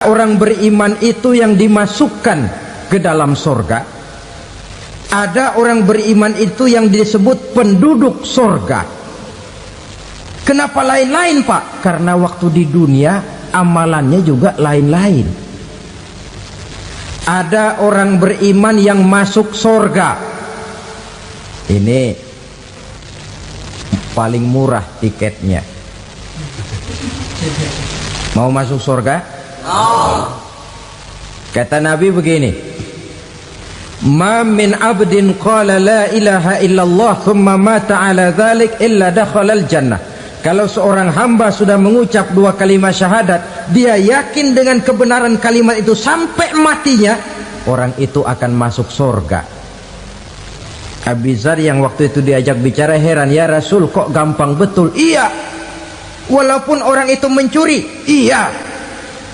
Orang beriman itu yang dimasukkan ke dalam surga. Ada orang beriman itu yang disebut penduduk surga. Kenapa lain-lain, Pak? Karena waktu di dunia amalannya juga lain-lain. Ada orang beriman yang masuk surga. Ini paling murah tiketnya. Mau masuk surga? Kata Nabi begini, ma min abdin qala la ilaha illallah thumma mata ala dhalik illa dakhalal jannah. Kalau seorang hamba sudah mengucap dua kalimat syahadat, dia yakin dengan kebenaran kalimat itu sampai matinya, orang itu akan masuk surga. Abi Dzar yang waktu itu diajak bicara heran, ya Rasul kok gampang betul? Iya, walaupun orang itu mencuri, iya.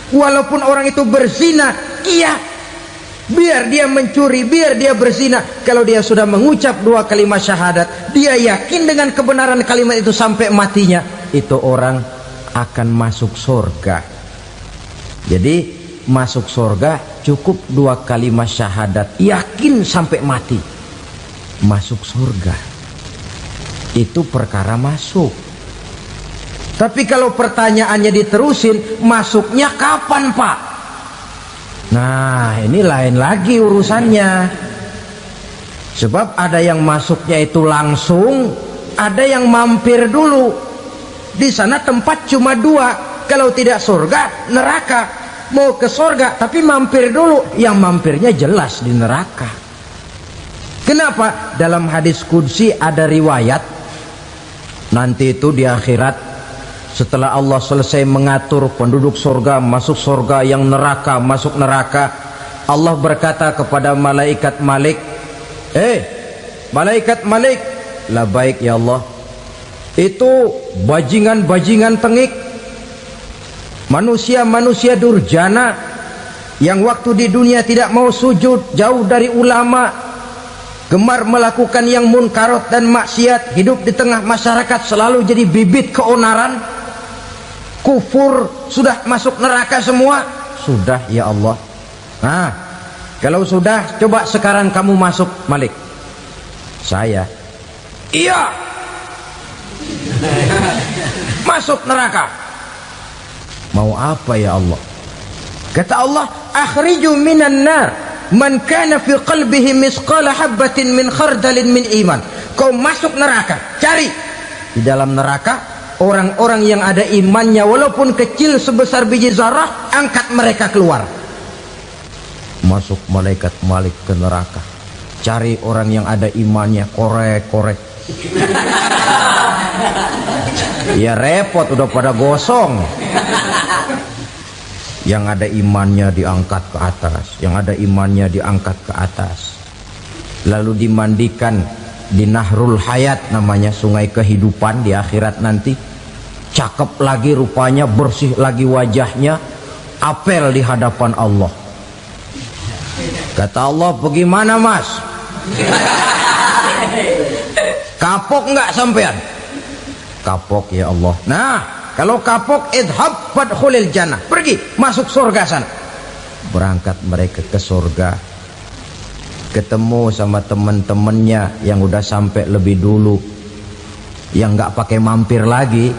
Walaupun orang itu berzina, iya. Biar dia mencuri, biar dia berzina, kalau dia sudah mengucap dua kalimat syahadat, dia yakin dengan kebenaran kalimat itu sampai matinya, itu orang akan masuk surga. Jadi masuk surga cukup dua kalimat syahadat, yakin sampai mati, masuk surga. Itu perkara masuk. Tapi kalau pertanyaannya diterusin, masuknya kapan, Pak? Nah, ini lain lagi urusannya. Sebab ada yang masuknya itu langsung, ada yang mampir dulu. Di sana tempat cuma dua, kalau tidak surga, neraka. Mau ke surga, tapi mampir dulu. Yang mampirnya jelas di neraka. Kenapa? Dalam hadis qudsi ada riwayat, nanti itu di akhirat, setelah Allah selesai mengatur penduduk surga masuk surga, yang neraka masuk neraka, Allah berkata kepada malaikat Malik, malaikat Malik, labaik ya Allah, itu bajingan-bajingan tengik, manusia-manusia durjana yang waktu di dunia tidak mau sujud, jauh dari ulama, gemar melakukan yang munkarat dan maksiat, hidup di tengah masyarakat selalu jadi bibit keonaran, kufur, sudah masuk neraka semua. Sudah ya Allah. Nah, kalau sudah, coba sekarang kamu masuk, Malik. Saya, iya, masuk neraka. Mau apa ya Allah? Kata Allah, akhriju minan nar man kana fi qalbihi misqala habatin min khardalin min iman. Kau masuk neraka, cari di dalam neraka orang-orang yang ada imannya walaupun kecil sebesar biji zarah, angkat mereka keluar. Masuk malaikat Malik ke neraka, cari orang yang ada imannya, korek-korek. Ya repot, udah pada gosong. Yang ada imannya diangkat ke atas, yang ada imannya diangkat ke atas, lalu dimandikan di Nahrul Hayat, namanya sungai kehidupan di akhirat nanti. Cakep lagi rupanya, bersih lagi wajahnya, apel di hadapan Allah. Kata Allah, bagaimana mas? Kapok nggak sampean? Kapok ya Allah. Nah, kalau kapok, idhab fadkhulil jannah, pergi masuk surga sana. Berangkat mereka ke surga, ketemu sama teman-temannya yang udah sampai lebih dulu, yang nggak pakai mampir lagi.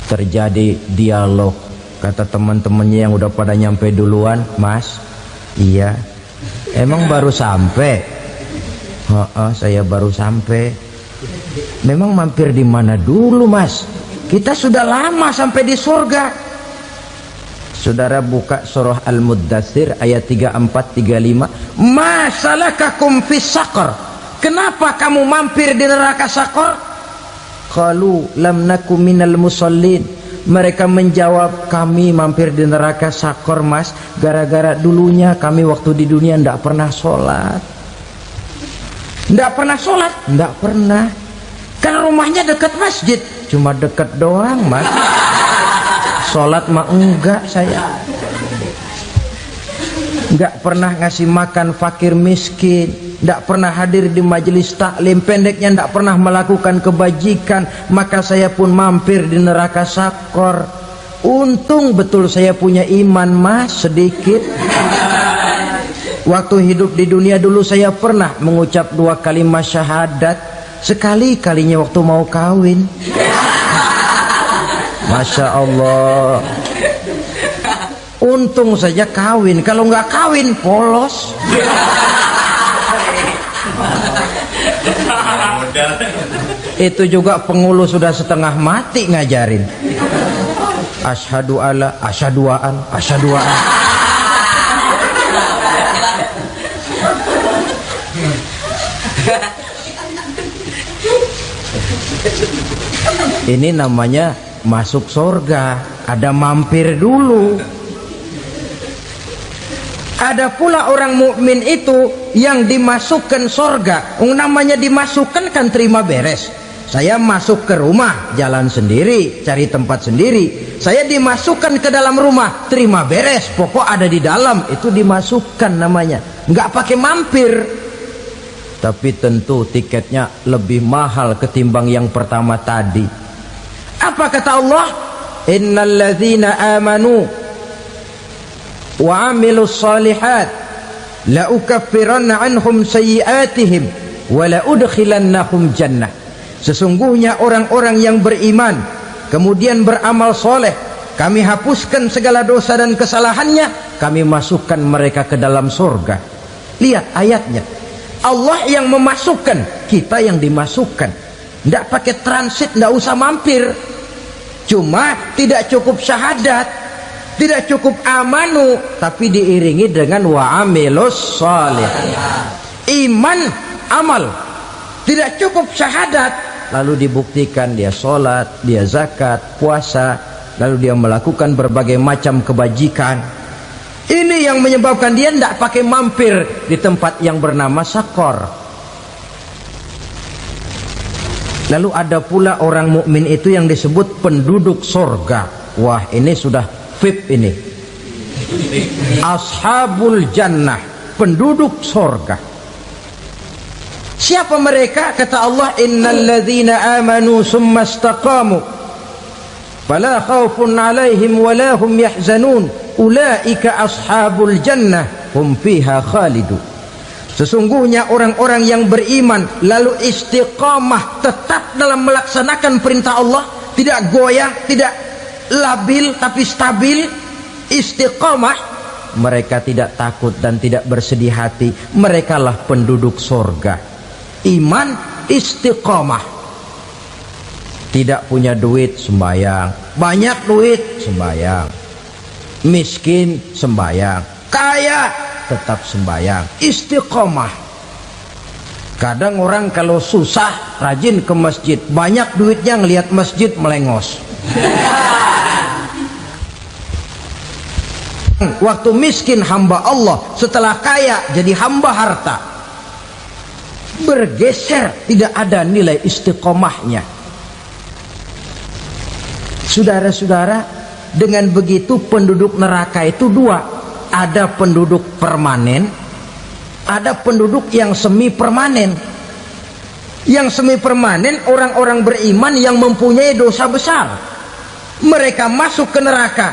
Terjadi dialog. Kata teman-temannya yang udah pada nyampe duluan, mas, iya, emang baru sampai? Saya baru sampai. Memang mampir di mana dulu mas? Kita sudah lama sampai di surga. Saudara buka surah Al-Muddatsir ayat 34-35. Ma salakakum fis saqar? Kenapa kamu mampir di neraka Saqar? Qalu lam nakum minal musallin. Mereka menjawab, kami mampir di neraka Saqar mas, gara-gara dulunya kami waktu di dunia ndak pernah sholat. Ndak pernah sholat? Ndak pernah. Kan rumahnya dekat masjid, cuma dekat doang mas. Sholat mah enggak saya. Nggak pernah ngasih makan fakir miskin, nggak pernah hadir di majelis taklim, pendeknya nggak pernah melakukan kebajikan, maka saya pun mampir di neraka Saqar. untung betul saya punya iman mas sedikit. Waktu hidup di dunia dulu saya pernah mengucap 2 kalimat syahadat, sekali-kalinya waktu mau kawin. Masya Allah, untung saja kawin, kalau nggak kawin polos. Itu juga pengulu sudah setengah mati ngajarin asyhadu alla asyaduaan asyaduaan. Ini namanya masuk surga, ada mampir dulu. Ada pula orang mukmin itu yang dimasukkan surga. Namanya dimasukkan kan terima beres. Saya masuk ke rumah, jalan sendiri, cari tempat sendiri. Saya dimasukkan ke dalam rumah, terima beres, pokok ada di dalam, itu dimasukkan namanya. Nggak pakai mampir. Tapi tentu tiketnya lebih mahal ketimbang yang pertama tadi. Apa kata Allah? Innal ladzina amanu wa amilus salihat la ukaffiranna anhum sayyi'atihim wa la udkhilannahum jannah. Sesungguhnya orang-orang yang beriman kemudian beramal soleh, kami hapuskan segala dosa dan kesalahannya, kami masukkan mereka ke dalam surga. Lihat ayatnya, Allah yang memasukkan, kita yang dimasukkan. Tidak pakai transit, tidak usah mampir. Cuma tidak cukup syahadat, tidak cukup amanu, tapi diiringi dengan wa'amilus salih. Iman, amal. Tidak cukup syahadat, lalu dibuktikan dia sholat, dia zakat, puasa, lalu dia melakukan berbagai macam kebajikan. Ini yang menyebabkan dia tidak pakai mampir di tempat yang bernama sakor. Lalu ada pula orang mukmin itu yang disebut penduduk surga. Wah, ini sudah VIP ini. Ashabul jannah, penduduk surga. Siapa mereka? Kata Allah, innal ladzina amanu summa istaqamu fala khaufun alaihim wala hum yahzanun ulaika ashabul jannah hum fiha khalidun. Sesungguhnya orang-orang yang beriman lalu istiqamah, tetap dalam melaksanakan perintah Allah, tidak goyah, tidak labil tapi stabil, istiqamah, mereka tidak takut dan tidak bersedih hati. Merekalah penduduk surga. Iman, istiqamah. Tidak punya duit, sembayang. Banyak duit, sembayang. Miskin, sembayang. Kaya, tetap sembayang. Istiqamah. Kadang orang kalau susah rajin ke masjid, banyak duitnya ngelihat masjid melengos. Waktu miskin hamba Allah, setelah kaya jadi hamba harta. Bergeser, tidak ada nilai istiqomahnya. Saudara-saudara, dengan begitu penduduk neraka itu dua. Ada penduduk permanen, ada penduduk yang semi permanen. Yang semi permanen orang-orang beriman yang mempunyai dosa besar. Mereka masuk ke neraka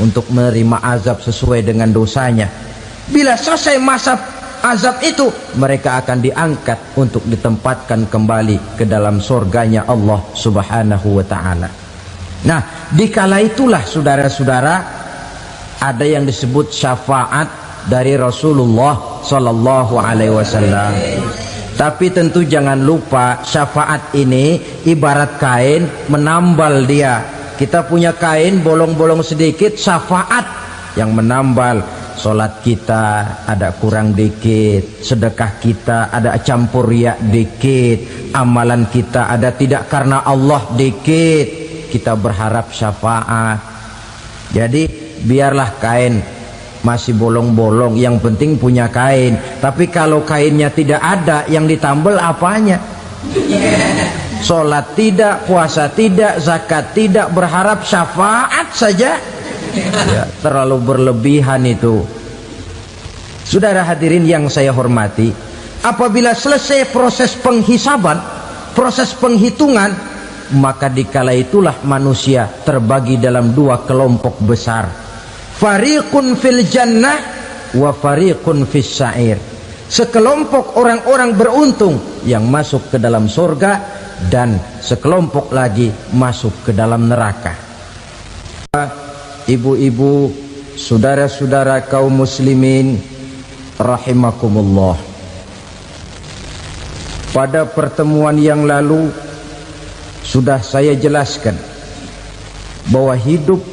untuk menerima azab sesuai dengan dosanya. Bila selesai masa azab itu, mereka akan diangkat untuk ditempatkan kembali ke dalam surganya Allah Subhanahu wa ta'ala. Nah, dikala itulah saudara-saudara, ada yang disebut syafaat dari Rasulullah Sallallahu Alaihi Wasallam. Tapi tentu jangan lupa, syafaat ini ibarat kain menambal dia. Kita punya kain bolong-bolong sedikit, syafaat yang menambal. Solat kita ada kurang dikit, sedekah kita ada campur riak dikit, amalan kita ada tidak karena Allah dikit, kita berharap syafaat. Jadi biarlah kain masih bolong-bolong, yang penting punya kain. Tapi kalau kainnya tidak ada, yang ditambal apanya? Solat tidak, puasa tidak, zakat tidak, berharap syafaat saja. Ya, terlalu berlebihan itu. Saudara hadirin yang saya hormati, apabila selesai proses penghisaban, proses penghitungan, maka dikala itulah manusia terbagi dalam dua kelompok besar. Fariqun fil jannah wa fariqun fis sa'ir. Sekelompok orang-orang beruntung yang masuk ke dalam surga, dan sekelompok lagi masuk ke dalam neraka. Ibu-ibu, saudara-saudara kaum muslimin rahimakumullah. Pada pertemuan yang lalu sudah saya jelaskan bahwa hidup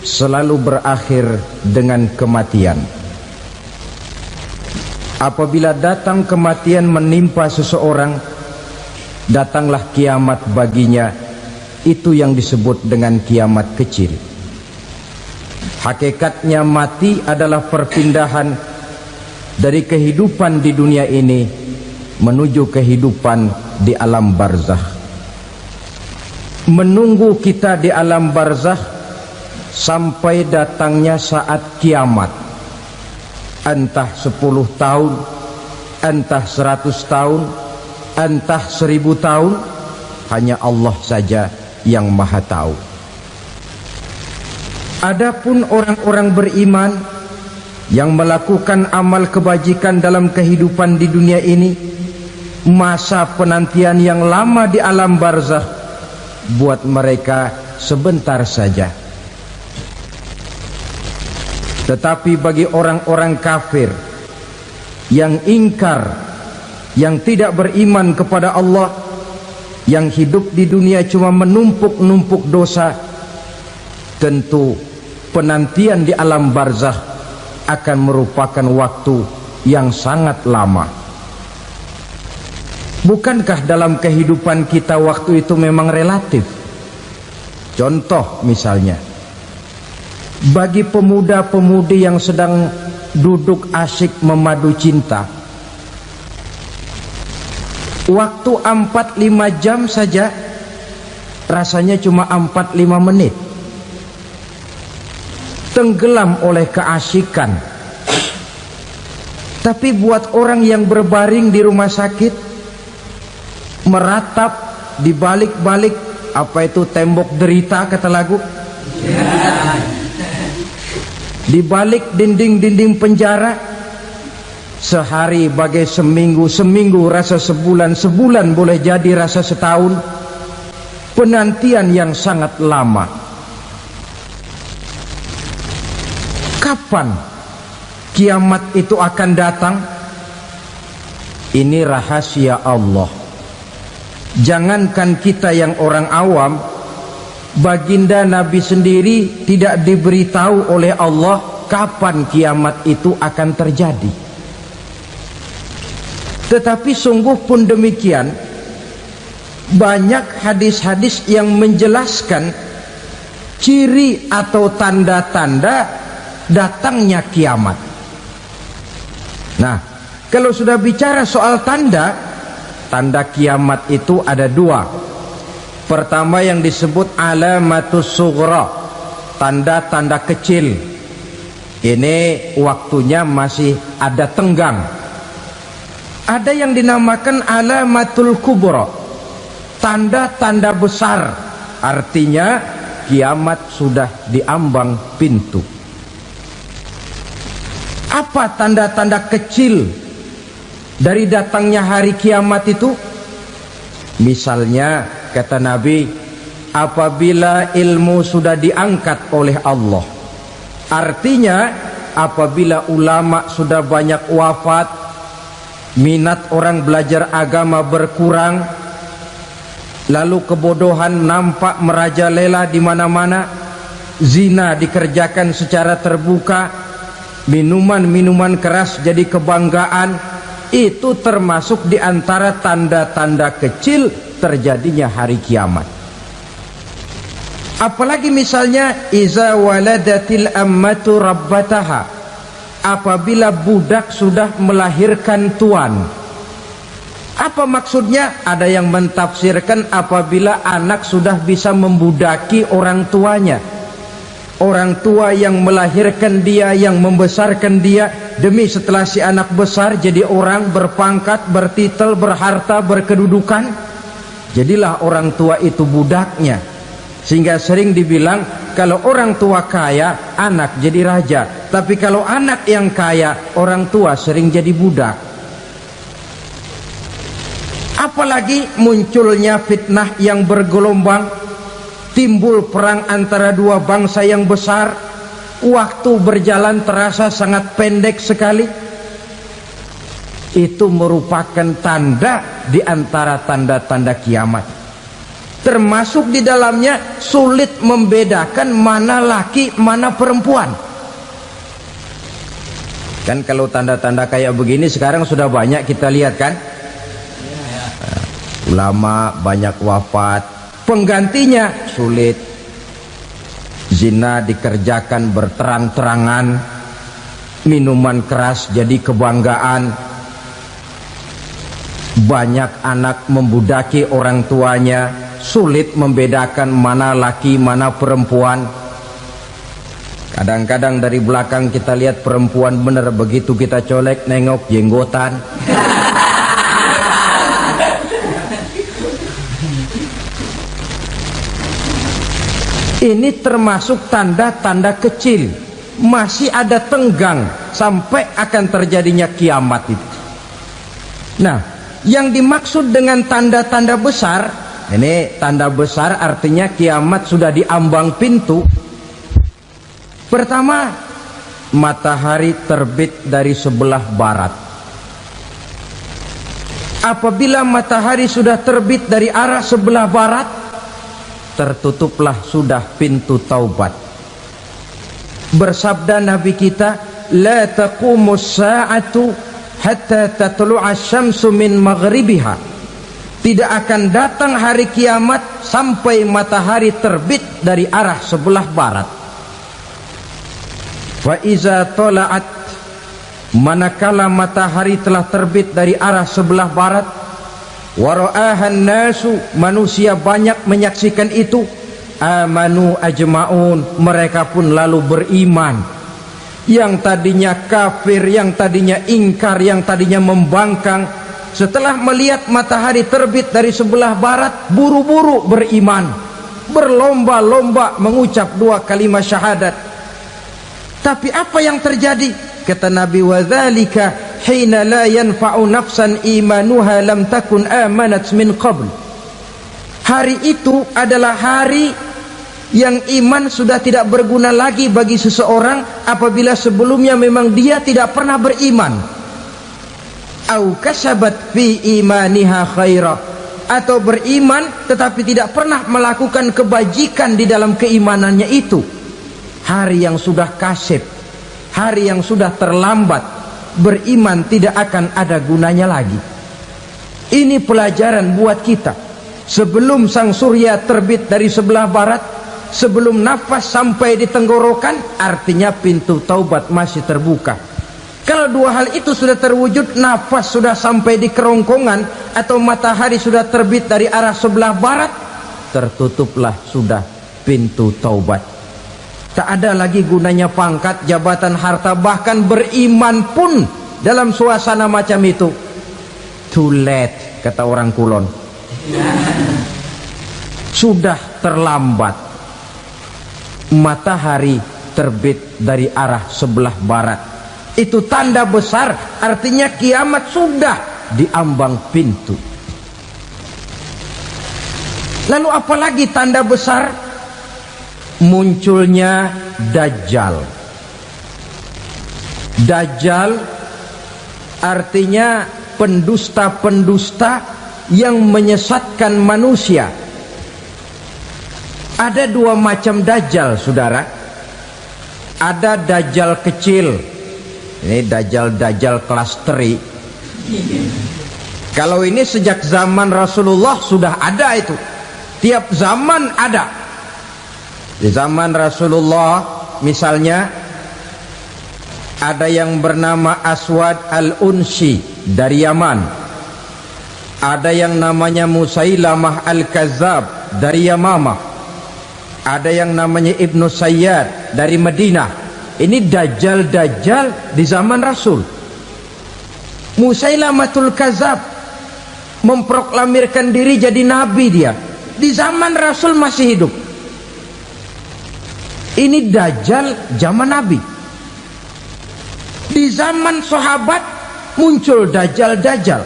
selalu berakhir dengan kematian. Apabila datang kematian menimpa seseorang, datanglah kiamat baginya. Itu yang disebut dengan kiamat kecil. Hakikatnya mati adalah perpindahan dari kehidupan di dunia ini menuju kehidupan di alam barzakh. Menunggu kita di alam barzakh sampai datangnya saat kiamat. Entah 10 tahun, entah 100 tahun, entah 1000 tahun, hanya Allah saja yang maha tahu. Adapun orang-orang beriman yang melakukan amal kebajikan dalam kehidupan di dunia ini, masa penantian yang lama di alam barzakh buat mereka sebentar saja. Tetapi bagi orang-orang kafir yang ingkar, yang tidak beriman kepada Allah, yang hidup di dunia cuma menumpuk-numpuk dosa, tentu penantian di alam barzakh akan merupakan waktu yang sangat lama. Bukankah dalam kehidupan kita waktu itu memang relatif? Contoh misalnya, bagi pemuda-pemudi yang sedang duduk asyik memadu cinta, waktu 4-5 jam saja rasanya cuma 4-5 menit. Tenggelam oleh keasikan. Tapi buat orang yang berbaring di rumah sakit, meratap di balik-balik apa itu tembok derita kata lagu, di balik dinding-dinding penjara, sehari bagai seminggu, seminggu rasa sebulan, sebulan boleh jadi rasa setahun. Penantian yang sangat lama. Kapan kiamat itu akan datang? Ini rahasia Allah. Jangankan kita yang orang awam, baginda Nabi sendiri tidak diberitahu oleh Allah kapan kiamat itu akan terjadi. Tetapi sungguh pun demikian, banyak hadis-hadis yang menjelaskan ciri atau tanda-tanda datangnya kiamat. Nah, kalau sudah bicara soal tanda kiamat itu ada dua. Pertama yang disebut alamatus sughra, tanda-tanda kecil. Ini waktunya masih ada tenggang. Ada yang dinamakan alamatul kubra, tanda-tanda besar. Artinya kiamat sudah diambang pintu. Apa tanda-tanda kecil dari datangnya hari kiamat itu? Misalnya kata Nabi, apabila ilmu sudah diangkat oleh Allah, artinya apabila ulama sudah banyak wafat, minat orang belajar agama berkurang, lalu kebodohan nampak merajalela di mana-mana, zina dikerjakan secara terbuka, minuman-minuman keras jadi kebanggaan, itu termasuk di antara tanda-tanda kecil terjadinya hari kiamat. Apalagi misalnya iza waladatil ammatu rabbataha, apabila budak sudah melahirkan tuan. Apa maksudnya? Ada yang mentafsirkan apabila anak sudah bisa membudaki orang tuanya. Orang tua yang melahirkan dia, yang membesarkan dia, demi setelah si anak besar jadi orang berpangkat, bertitel, berharta, berkedudukan. Jadilah orang tua itu budaknya. Sehingga sering dibilang kalau orang tua kaya, anak jadi raja. Tapi kalau anak yang kaya, orang tua sering jadi budak. Apalagi munculnya fitnah yang bergelombang, timbul perang antara dua bangsa yang besar, waktu berjalan terasa sangat pendek sekali. Itu merupakan tanda di antara tanda-tanda kiamat. Termasuk di dalamnya sulit membedakan mana laki, mana perempuan. Kan kalau tanda-tanda kayak begini sekarang sudah banyak kita lihat kan. Ulama banyak wafat, penggantinya sulit. Zina dikerjakan berterang-terangan, minuman keras jadi kebanggaan, banyak anak membudaki orang tuanya, sulit membedakan mana laki mana perempuan. Kadang-kadang dari belakang kita lihat perempuan bener, begitu kita colek nengok jenggotan. Ini termasuk tanda-tanda kecil, masih ada tenggang sampai akan terjadinya kiamat itu. Nah, yang dimaksud dengan tanda-tanda besar, ini tanda besar artinya kiamat sudah diambang pintu. Pertama, matahari terbit dari sebelah barat. Apabila matahari sudah terbit dari arah sebelah barat, tertutuplah sudah pintu taubat. Bersabda Nabi kita, la taqumus sa'atu hatta tatlu'a syamsu min maghribiha. Tidak akan datang hari kiamat sampai matahari terbit dari arah sebelah barat. Wa iza tala'at, manakala matahari telah terbit dari arah sebelah barat, wara'ahan nasu, manusia banyak menyaksikan itu, amanu ajma'un, mereka pun lalu beriman. Yang tadinya kafir, yang tadinya ingkar, yang tadinya membangkang, setelah melihat matahari terbit dari sebelah barat, buru-buru beriman, berlomba-lomba mengucap dua kalimat syahadat. Tapi apa yang terjadi? Kata Nabi, wadzalika hina la yanfa'u nafsan imanuha lam takun amanat min qabl. Hari itu adalah hari yang iman sudah tidak berguna lagi bagi seseorang apabila sebelumnya memang dia tidak pernah beriman. Au kasabat fi imaniha khaira, atau beriman tetapi tidak pernah melakukan kebajikan di dalam keimanannya itu. Hari yang sudah kasib, hari yang sudah terlambat, beriman tidak akan ada gunanya lagi. Ini pelajaran buat kita. Sebelum sang surya terbit dari sebelah barat, sebelum nafas sampai di tenggorokan, artinya pintu taubat masih terbuka. Kalau dua hal itu sudah terwujud, nafas sudah sampai di kerongkongan atau matahari sudah terbit dari arah sebelah barat, tertutuplah sudah pintu taubat. Tak ada lagi gunanya pangkat, jabatan, harta, bahkan beriman pun dalam suasana macam itu too late, kata orang Kulon. Sudah terlambat. Matahari terbit dari arah sebelah barat, itu tanda besar, artinya kiamat sudah diambang pintu. Lalu apalagi tanda besar? Munculnya Dajjal. Dajjal artinya pendusta-pendusta yang menyesatkan manusia. Ada dua macam Dajjal, saudara. Ada Dajjal kecil, ini Dajjal kelas teri. Kalau ini sejak zaman Rasulullah sudah ada itu. Tiap zaman ada. Di zaman Rasulullah misalnya ada yang bernama Aswad al-Unsi dari Yaman, ada yang namanya Musailamah al-Kazzab dari Yamamah, ada yang namanya Ibnu Sayyad dari Madinah. Ini Dajjal di zaman Rasul. Musailamatul Kazzab memproklamirkan diri jadi nabi dia di zaman Rasul masih hidup. Ini Dajjal zaman Nabi. Di zaman sahabat muncul Dajjal-Dajjal.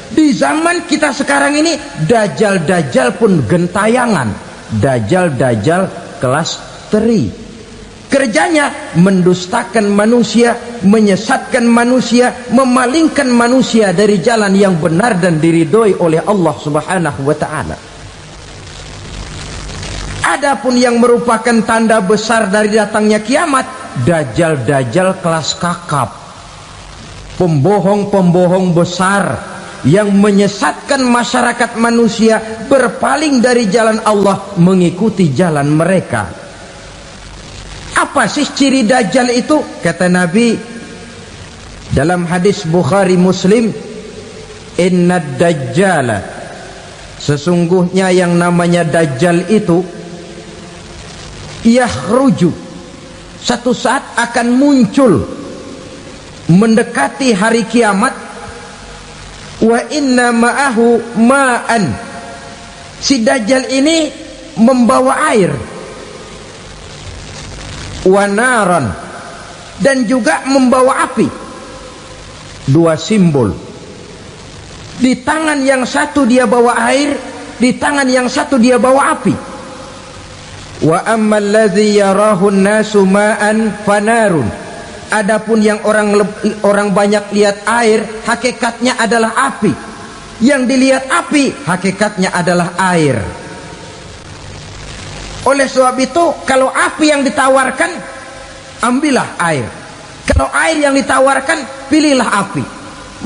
Di zaman kita sekarang ini Dajjal-Dajjal pun gentayangan. Dajjal-Dajjal kelas teri. Kerjanya mendustakan manusia, menyesatkan manusia, memalingkan manusia dari jalan yang benar dan diridhoi oleh Allah Subhanahu wa taala. Adapun yang merupakan tanda besar dari datangnya kiamat, Dajjal-Dajjal kelas kakap, pembohong-pembohong besar yang menyesatkan masyarakat manusia berpaling dari jalan Allah mengikuti jalan mereka. Apa sih ciri Dajjal itu? Kata Nabi dalam hadis Bukhari Muslim, inna Dajjala, sesungguhnya yang namanya Dajjal itu yakhruju, satu saat akan muncul mendekati hari kiamat. Wa inna ma'ahu ma'an, si Dajjal ini membawa air, wa naran, dan juga membawa api. Dua simbol. Di tangan yang satu dia bawa air, di tangan yang satu dia bawa api. Wa ammal ladzi yarahu an-nasu ma'an fanarun, adapun yang orang banyak lihat air, hakikatnya adalah api. Yang dilihat api, hakikatnya adalah air. Oleh sebab itu, kalau api yang ditawarkan, ambillah air. Kalau air yang ditawarkan, pilihlah api.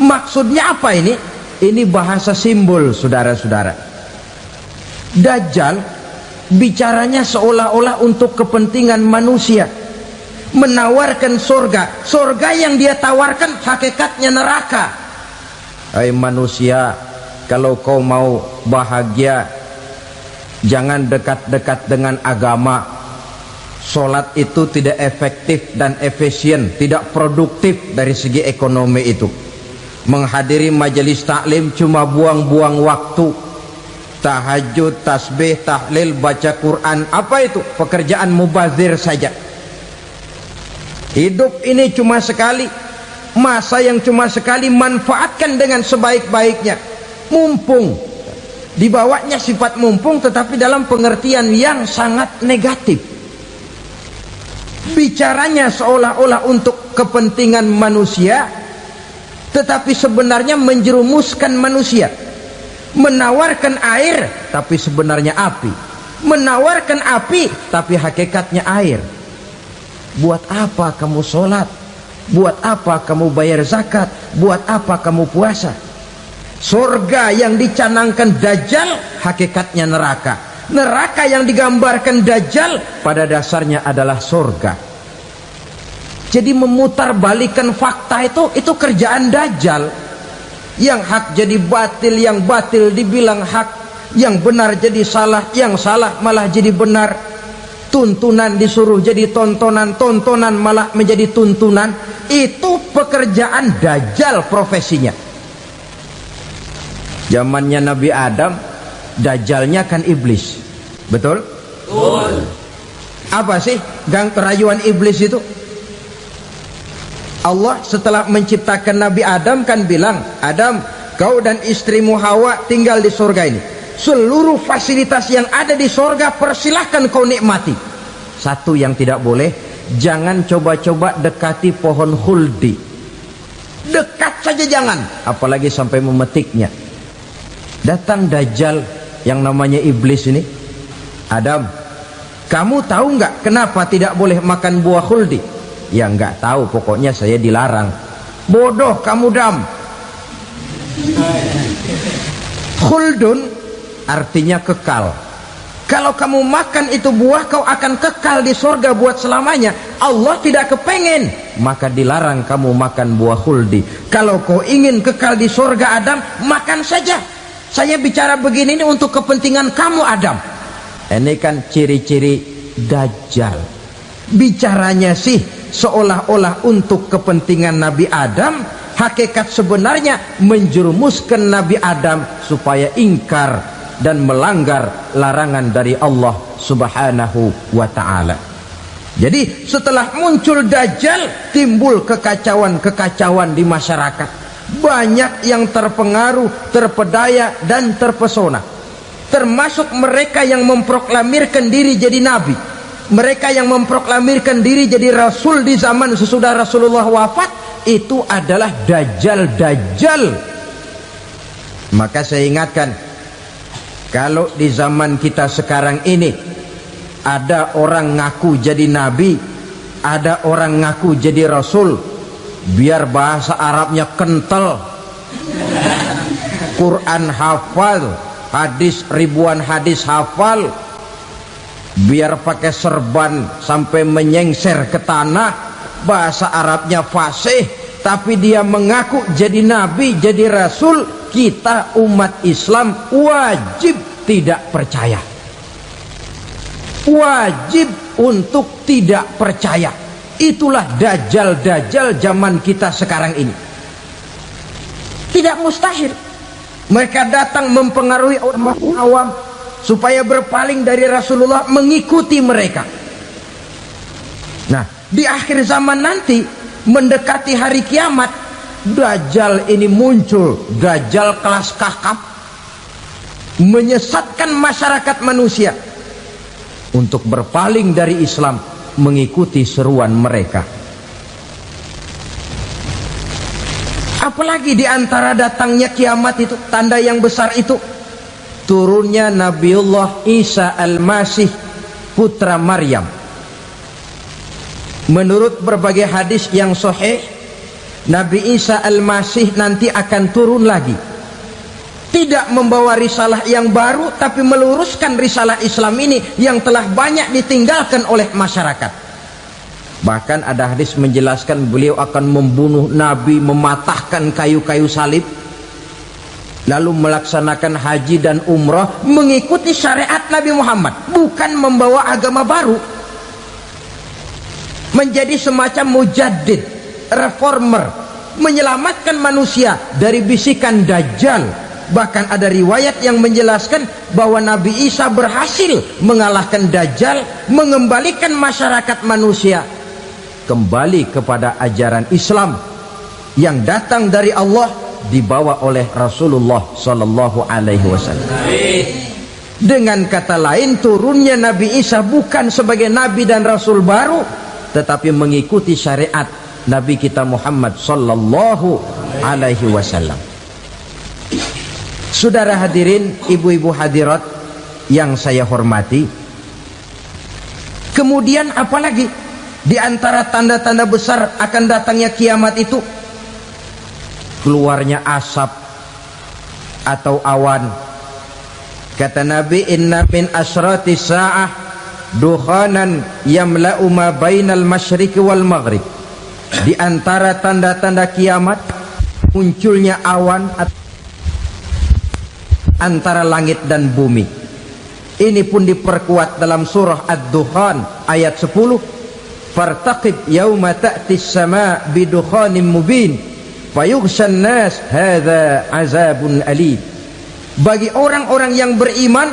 Maksudnya apa ini? Ini bahasa simbol, saudara-saudara. Dajjal bicaranya seolah-olah untuk kepentingan manusia, menawarkan surga. Surga yang dia tawarkan hakikatnya neraka. Hai manusia, kalau kau mau bahagia, jangan dekat-dekat dengan agama. Sholat itu tidak efektif dan efisien, tidak produktif dari segi ekonomi itu. Menghadiri majelis taklim cuma buang-buang waktu. Tahajud, tasbih, tahlil, baca Quran, apa itu? Pekerjaan mubazir saja. Hidup ini cuma sekali, masa yang cuma sekali, manfaatkan dengan sebaik-baiknya. Mumpung, dibawanya sifat mumpung, tetapi dalam pengertian yang sangat negatif. Bicaranya seolah-olah untuk kepentingan manusia, tetapi sebenarnya menjerumuskan manusia. Menawarkan air, tapi sebenarnya api. Menawarkan api, tapi hakikatnya air. Buat apa kamu sholat? Buat apa kamu bayar zakat? Buat apa kamu puasa? Surga yang dicanangkan Dajjal, hakikatnya neraka. Neraka yang digambarkan Dajjal, pada dasarnya adalah surga. Jadi memutarbalikkan fakta itu kerjaan Dajjal. Yang hak jadi batil, yang batil dibilang hak, yang benar jadi salah, yang salah malah jadi benar. Tuntunan disuruh jadi tontonan, tontonan malah menjadi tuntunan. Itu pekerjaan Dajjal profesinya. Zamannya Nabi Adam, Dajjalnya kan iblis. Betul? Betul. Apa sih gang kerayuan iblis itu? Allah setelah menciptakan Nabi Adam kan bilang, Adam, kau dan istrimu Hawa tinggal di surga ini. Seluruh fasilitas yang ada di surga persilahkan kau nikmati. Satu yang tidak boleh, jangan coba-coba dekati pohon khuldi. Dekat saja jangan, apalagi sampai memetiknya. Datang Dajjal yang namanya iblis ini. Adam, kamu tahu nggak kenapa tidak boleh makan buah khuldi? Ya nggak tahu, pokoknya saya dilarang. Bodoh kamu Dam. Khuldun artinya kekal. Kalau kamu makan itu buah, kau akan kekal di surga buat selamanya. Allah tidak kepengen, maka dilarang kamu makan buah khuldi. Kalau kau ingin kekal di surga Adam, makan saja. Saya bicara begini ini untuk kepentingan kamu Adam. Ini kan ciri-ciri Dajjal. Bicaranya sih seolah-olah untuk kepentingan Nabi Adam, Hakikat sebenarnya menjerumuskan Nabi Adam supaya ingkar dan melanggar larangan dari Allah Subhanahu wa ta'ala. Jadi setelah muncul Dajjal, timbul kekacauan-kekacauan di masyarakat. Banyak yang terpengaruh, terpedaya dan terpesona, termasuk mereka yang memproklamirkan diri jadi nabi, mereka yang memproklamirkan diri jadi rasul di zaman sesudah Rasulullah wafat. Itu adalah Dajjal. Maka saya ingatkan, kalau di zaman kita sekarang ini ada orang ngaku jadi nabi, ada orang ngaku jadi rasul, biar bahasa Arabnya kental, Quran hafal, hadis ribuan hadis hafal, biar pakai serban sampai menyengser ke tanah, bahasa Arabnya fasih, tapi dia mengaku jadi nabi, jadi rasul, kita umat Islam wajib tidak percaya, wajib untuk tidak percaya. Itulah dajjal zaman kita sekarang ini. Tidak mustahil mereka datang mempengaruhi orang awam supaya berpaling dari Rasulullah, mengikuti mereka. Nah, di akhir zaman nanti, mendekati hari kiamat, Dajjal ini muncul, Dajjal kelas kakap, menyesatkan masyarakat manusia untuk berpaling dari Islam, mengikuti seruan mereka. Apalagi di antara datangnya kiamat itu, tanda yang besar itu, turunnya Nabiullah Isa Al-Masih, putra Maryam. Menurut berbagai hadis yang sahih, Nabi Isa Al-Masih nanti akan turun lagi, tidak membawa risalah yang baru, tapi meluruskan risalah Islam ini yang telah banyak ditinggalkan oleh masyarakat. Bahkan ada hadis menjelaskan beliau akan membunuh Nabi, mematahkan kayu-kayu salib, lalu melaksanakan haji dan umrah mengikuti syariat Nabi Muhammad, bukan membawa agama baru. Menjadi semacam mujaddid, reformer, menyelamatkan manusia dari bisikan Dajjal. Bahkan ada riwayat yang menjelaskan bahwa Nabi Isa berhasil mengalahkan Dajjal, mengembalikan masyarakat manusia kembali kepada ajaran Islam yang datang dari Allah, dibawa oleh Rasulullah Sallallahu Alaihi Wasallam. Dengan kata lain, turunnya Nabi Isa bukan sebagai Nabi dan Rasul baru, tetapi mengikuti syariat Nabi kita Muhammad Sallallahu Alaihi Wasallam. Saudara hadirin, ibu-ibu hadirat yang saya hormati, kemudian apalagi di antara tanda-tanda besar akan datangnya kiamat itu? Keluarnya asap atau awan. Kata Nabi, inna min asyrati sa'ah dukhanan yamla'u ma bainal masyriqi wal maghrib. Di antara tanda-tanda kiamat, munculnya awan antara langit dan bumi. Ini pun diperkuat dalam surah Ad-Dukhan ayat 10, fartaqib yauma ta'tis sama bidukhanin mubin fayughshan nas hadza azabun alim. Bagi orang-orang yang beriman,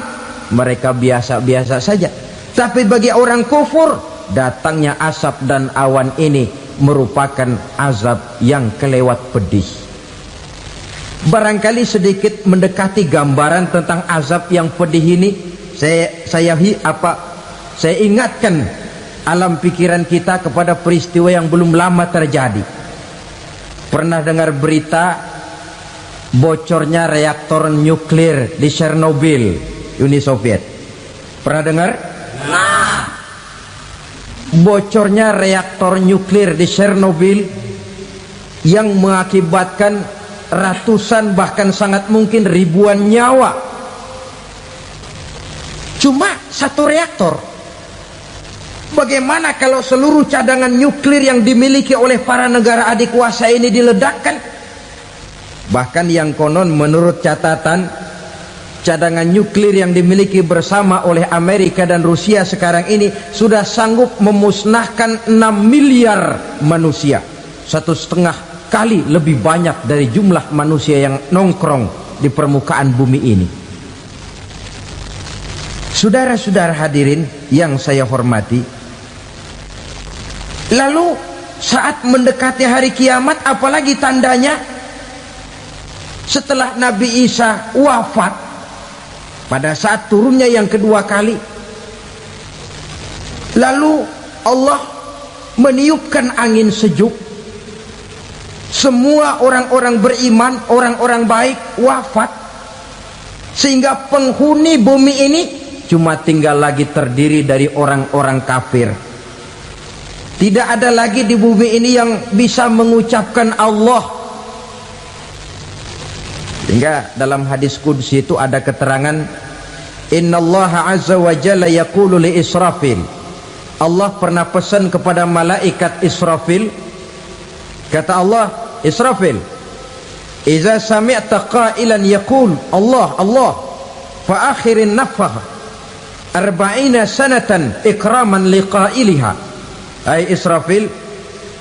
mereka biasa-biasa saja. Tapi bagi orang kufur, datangnya asap dan awan ini merupakan azab yang kelewat pedih. Barangkali sedikit mendekati gambaran tentang azab yang pedih ini, saya ingatkan alam pikiran kita kepada peristiwa yang belum lama terjadi. Pernah dengar berita bocornya reaktor nuklir di Chernobyl, Uni Soviet? Pernah dengar? Bocornya reaktor nuklir di Chernobyl yang mengakibatkan ratusan bahkan sangat mungkin ribuan nyawa. Cuma satu reaktor. Bagaimana kalau seluruh cadangan nuklir yang dimiliki oleh para negara adik kuasa ini diledakkan? Bahkan yang konon menurut catatan, cadangan nuklir yang dimiliki bersama oleh Amerika dan Rusia sekarang ini sudah sanggup memusnahkan 6 miliar manusia, 1,5 kali lebih banyak dari jumlah manusia yang nongkrong di permukaan bumi ini. Saudara-saudara hadirin yang saya hormati, lalu saat mendekati hari kiamat, apalagi tandanya setelah Nabi Isa wafat, pada saat turunnya yang kedua kali, lalu Allah meniupkan angin sejuk, semua orang-orang beriman, orang-orang baik wafat, sehingga penghuni bumi ini cuma tinggal lagi terdiri dari orang-orang kafir. Tidak ada lagi di bumi ini yang bisa mengucapkan Allah. Sehingga dalam hadis qudsi itu ada keterangan, innallaha azza wa jalla yaqulu li Israfil, Allah pernah pesan kepada malaikat Israfil, kata Allah, Israfil, idza sami'ta qailan yaqul Allah Allah fa akhirin nafakh 40 sanatan ikraman liqailiha. Hai Israfil,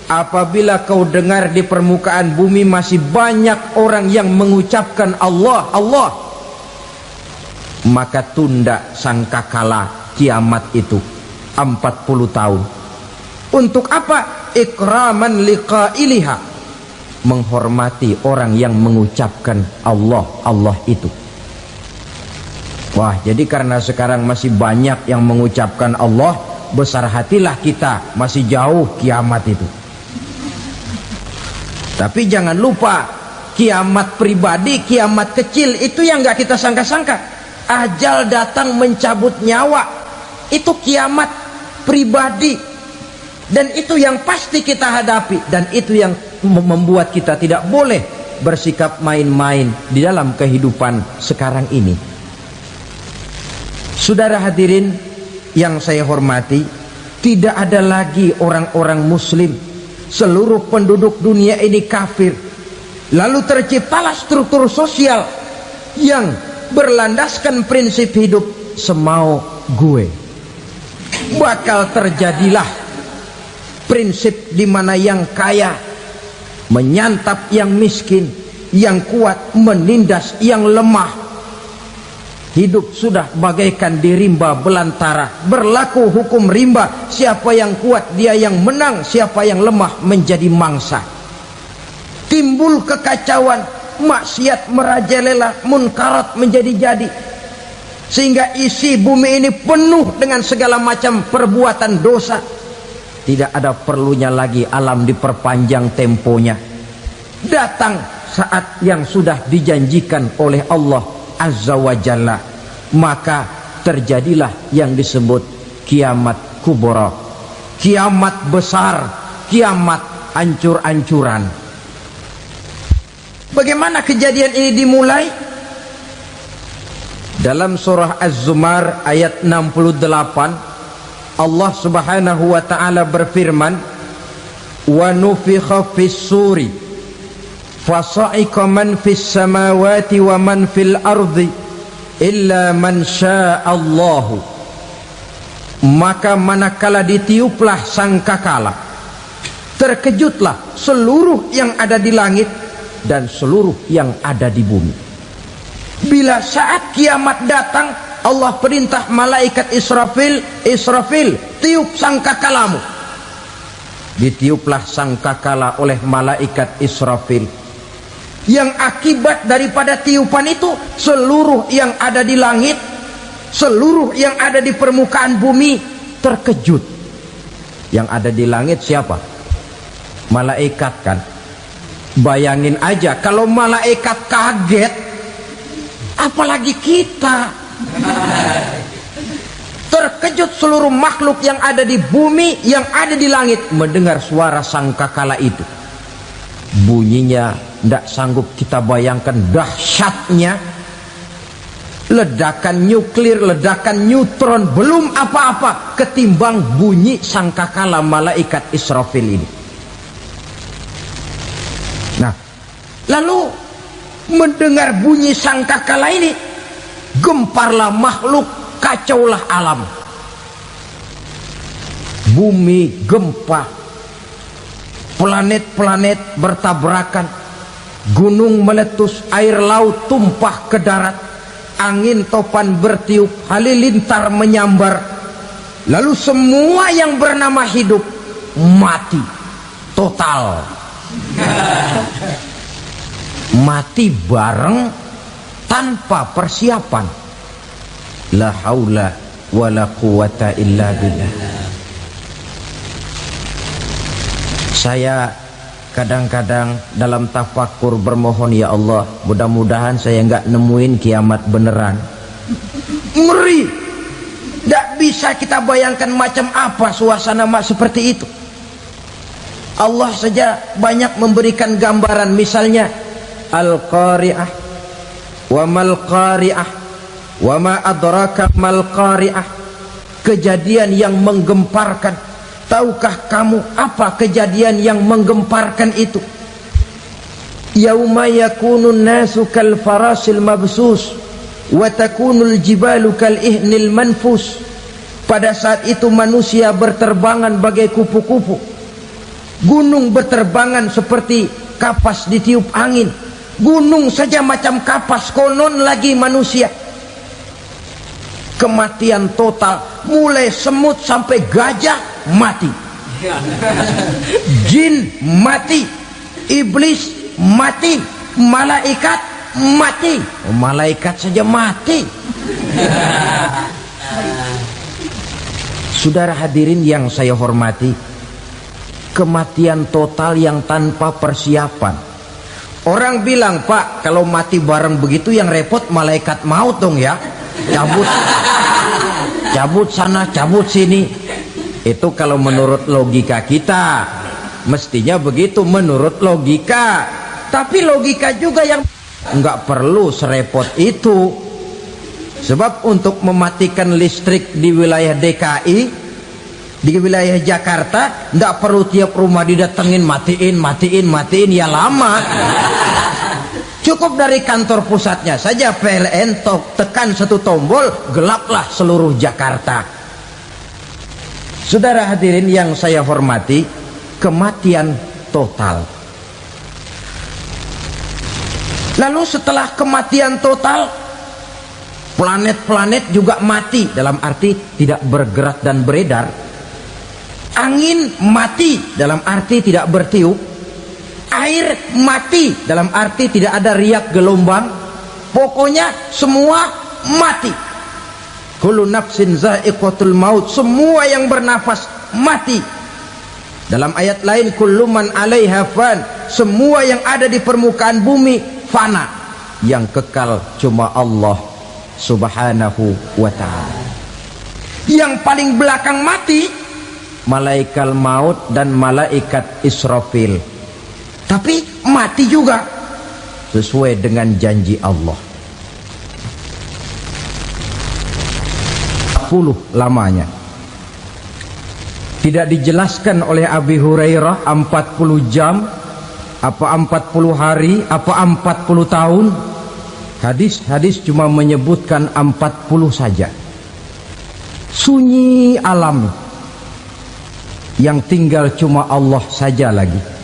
apabila kau dengar di permukaan bumi masih banyak orang yang mengucapkan Allah Allah, maka tunda sangkakala kiamat itu 40 tahun. Untuk apa? Ikraman liqailiha, menghormati orang yang mengucapkan Allah Allah itu. Wah, jadi karena sekarang masih banyak yang mengucapkan Allah, besar hatilah kita, masih jauh kiamat itu. Tapi jangan lupa, kiamat pribadi, kiamat kecil itu yang gak kita sangka-sangka. Ajal datang mencabut nyawa, itu kiamat pribadi, dan itu yang pasti kita hadapi, dan itu yang membuat kita tidak boleh bersikap main-main di dalam kehidupan sekarang ini. Saudara hadirin yang saya hormati, tidak ada lagi orang-orang muslim, seluruh penduduk dunia ini kafir. Lalu terciptalah struktur sosial yang berlandaskan prinsip hidup semau gue. Bakal terjadilah prinsip di mana yang kaya menyantap yang miskin, yang kuat menindas yang lemah. Hidup sudah bagaikan di rimba belantara, berlaku hukum rimba, siapa yang kuat dia yang menang, siapa yang lemah menjadi mangsa. Timbul kekacauan, maksiat merajalela, munkarat menjadi-jadi, sehingga isi bumi ini penuh dengan segala macam perbuatan dosa. Tidak ada perlunya lagi alam diperpanjang temponya. Datang saat yang sudah dijanjikan oleh Allah Azza wa Jalla, maka terjadilah yang disebut kiamat kubra, kiamat besar, kiamat ancur-ancuran. Bagaimana kejadian ini dimulai? Dalam surah Az-Zumar ayat 68, Allah Subhanahu wa taala berfirman, wa nufikha fis suri fasa'iqa man fis samawati wa man fil ardi illa man sya'allahu. Maka manakala ditiuplah sangkakala, terkejutlah seluruh yang ada di langit dan seluruh yang ada di bumi. Bila saat kiamat datang, Allah perintah malaikat Israfil, Israfil, tiup sangkakalamu. Ditiuplah sangkakala oleh malaikat Israfil. Yang akibat daripada tiupan itu, seluruh yang ada di langit, seluruh yang ada di permukaan bumi terkejut. Yang ada di langit siapa? Malaikat kan. Bayangin aja kalau malaikat kaget, apalagi kita. Terkejut seluruh makhluk yang ada di bumi, yang ada di langit mendengar suara sangkakala itu. Bunyinya tidak sanggup kita bayangkan dahsyatnya. Ledakan nuklir, ledakan neutron, belum apa-apa ketimbang bunyi sangkakala malaikat Israfil ini. Nah, lalu mendengar bunyi sangkakala ini, gemparlah makhluk, kacaulah alam. Bumi gempa, planet-planet bertabrakan, gunung meletus, air laut tumpah ke darat, angin topan bertiup, halilintar menyambar, lalu semua yang bernama hidup mati total. Mati bareng tanpa persiapan. La haula wala quwata illa billah. Saya kadang-kadang dalam tafakur bermohon, ya Allah, mudah-mudahan saya enggak nemuin kiamat beneran. Ngeri. Tidak bisa kita bayangkan macam apa suasana seperti itu. Allah saja banyak memberikan gambaran, misalnya Al-Qari'ah, wa mal qari'ah, wa ma adraka mal qari'ah. Kejadian yang menggemparkan. Tahukah kamu apa kejadian yang menggemparkan itu? Yauma yakunun nasu kal farasil mabsus wa takunul jibalu kal ihnil manfus. Pada saat itu manusia berterbangan bagai kupu-kupu, gunung berterbangan seperti kapas ditiup angin. Gunung saja macam kapas, konon lagi manusia. Kematian total, mulai semut sampai gajah mati, jin mati, iblis mati, malaikat mati. Malaikat saja mati. Saudara hadirin yang saya hormati, kematian total yang tanpa persiapan. Orang bilang, Pak, kalau mati bareng begitu yang repot malaikat maut dong ya. Cabut sana, cabut sini. Itu kalau menurut logika kita, mestinya begitu menurut logika. Tapi logika juga yang nggak perlu serepot itu. Sebab untuk mematikan listrik di wilayah DKI, di wilayah Jakarta, nggak perlu tiap rumah didatengin, matiin, ya lama. Cukup dari kantor pusatnya saja PLN, tekan satu tombol, gelaplah seluruh Jakarta. Saudara hadirin yang saya hormati, kematian total. Lalu setelah kematian total, planet-planet juga mati, dalam arti tidak bergerak dan beredar. Angin mati, dalam arti tidak bertiup. Air mati, dalam arti tidak ada riak gelombang. Pokoknya semua mati. Kullu nafsin za'iqatul maut, semua yang bernafas mati. Dalam ayat lain, kullu man 'alaiha fan, semua yang ada di permukaan bumi fana. Yang kekal cuma Allah Subhanahu wa ta'ala. Yang paling belakang mati malaikat maut dan malaikat Israfil. Tapi mati juga sesuai dengan janji Allah. 40 lamanya. Tidak dijelaskan oleh Abi Hurairah 40 jam, apa 40 hari, apa 40 tahun. Hadis-hadis cuma menyebutkan 40 saja. Sunyi alam, yang tinggal cuma Allah saja lagi.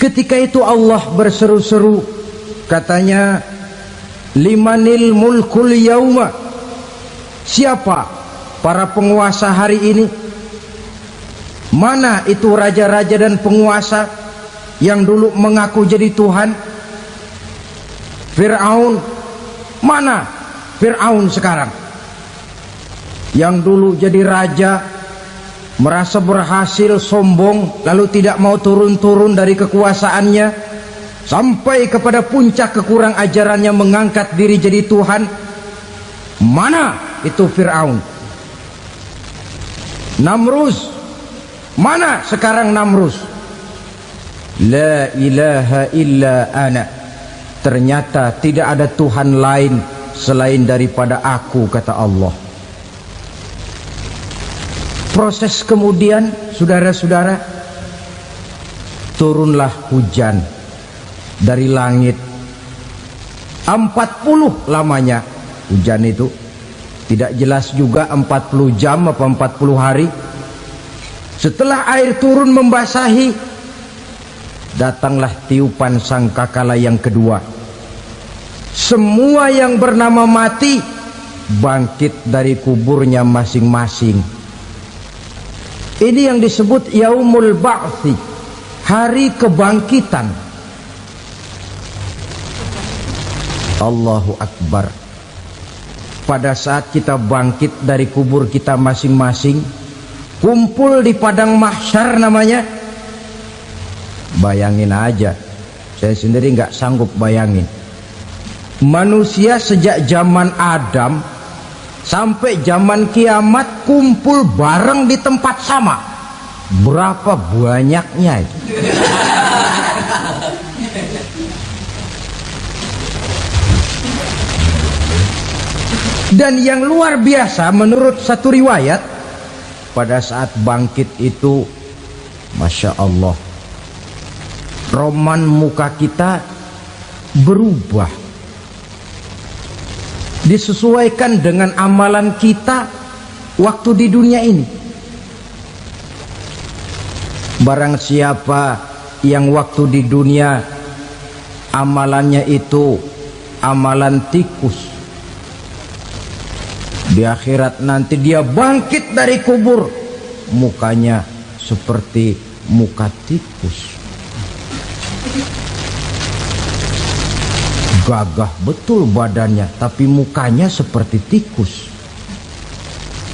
Ketika itu Allah berseru-seru, katanya, limanil mulkul yauma, siapa para penguasa hari ini? Mana itu raja-raja dan penguasa yang dulu mengaku jadi Tuhan? Fir'aun, mana Fir'aun sekarang? Yang dulu jadi raja, merasa berhasil, sombong, lalu tidak mau turun-turun dari kekuasaannya, sampai kepada puncak kekurang ajarannya mengangkat diri jadi Tuhan. Mana itu Fir'aun? Namrus, mana sekarang Namrus? La ilaha illa ana, ternyata tidak ada Tuhan lain selain daripada aku, kata Allah. Proses kemudian, saudara-saudara, turunlah hujan dari langit. 40 lamanya hujan itu. Tidak jelas juga 40 jam apa 40 hari. Setelah air turun membasahi, datanglah tiupan sangkakala yang kedua. Semua yang bernama mati bangkit dari kuburnya masing-masing. Ini yang disebut Yaumul Ba'thi, hari kebangkitan. Allahu Akbar. Pada saat kita bangkit dari kubur kita masing-masing, kumpul di padang mahsyar namanya. Bayangin aja, saya sendiri nggak sanggup bayangin. Manusia sejak zaman Adam sampai zaman kiamat kumpul bareng di tempat sama. Berapa banyaknya itu? Dan yang luar biasa menurut satu riwayat, pada saat bangkit itu, Masya Allah, roman muka kita berubah, disesuaikan dengan amalan kita waktu di dunia ini. Barang siapa yang waktu di dunia amalannya itu amalan tikus, di akhirat nanti dia bangkit dari kubur, mukanya seperti muka tikus. Gagah betul badannya, tapi mukanya seperti tikus.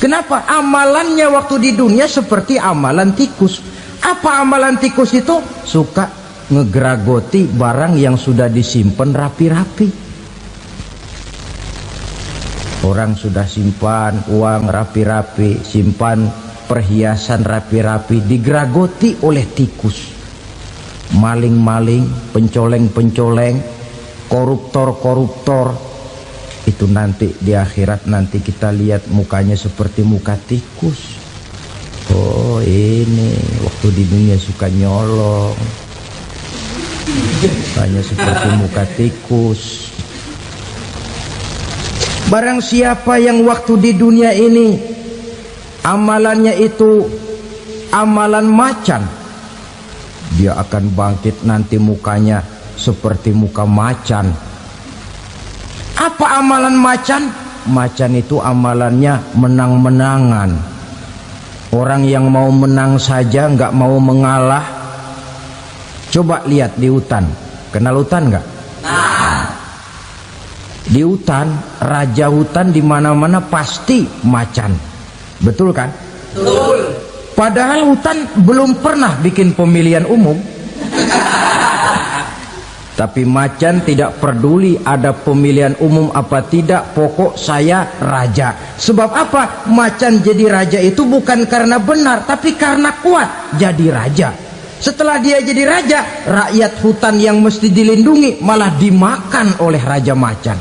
Kenapa? Amalannya waktu di dunia seperti amalan tikus. Apa amalan tikus itu? Suka ngegeragoti barang yang sudah disimpan rapi-rapi. Orang sudah simpan uang rapi-rapi, simpan perhiasan rapi-rapi, digeragoti oleh tikus. Maling-maling, pencoleng-pencoleng, koruptor-koruptor, itu nanti di akhirat nanti kita lihat mukanya seperti muka tikus. Oh, ini waktu di dunia suka nyolong, mukanya seperti muka tikus. Barang siapa yang waktu di dunia ini amalannya itu amalan macan, dia akan bangkit nanti mukanya seperti muka macan. Apa amalan macan? Macan itu amalannya menang-menangan. Orang yang mau menang saja nggak mau mengalah. Coba lihat di hutan, kenal hutan nggak? Di hutan, raja hutan di mana-mana pasti macan, betul kan? Betul. Padahal hutan belum pernah bikin pemilihan umum. Tapi macan tidak peduli ada pemilihan umum apa tidak, pokok saya raja. Sebab apa? Macan jadi raja itu bukan karena benar, tapi karena kuat jadi raja. Setelah dia jadi raja, rakyat hutan yang mesti dilindungi malah dimakan oleh raja macan.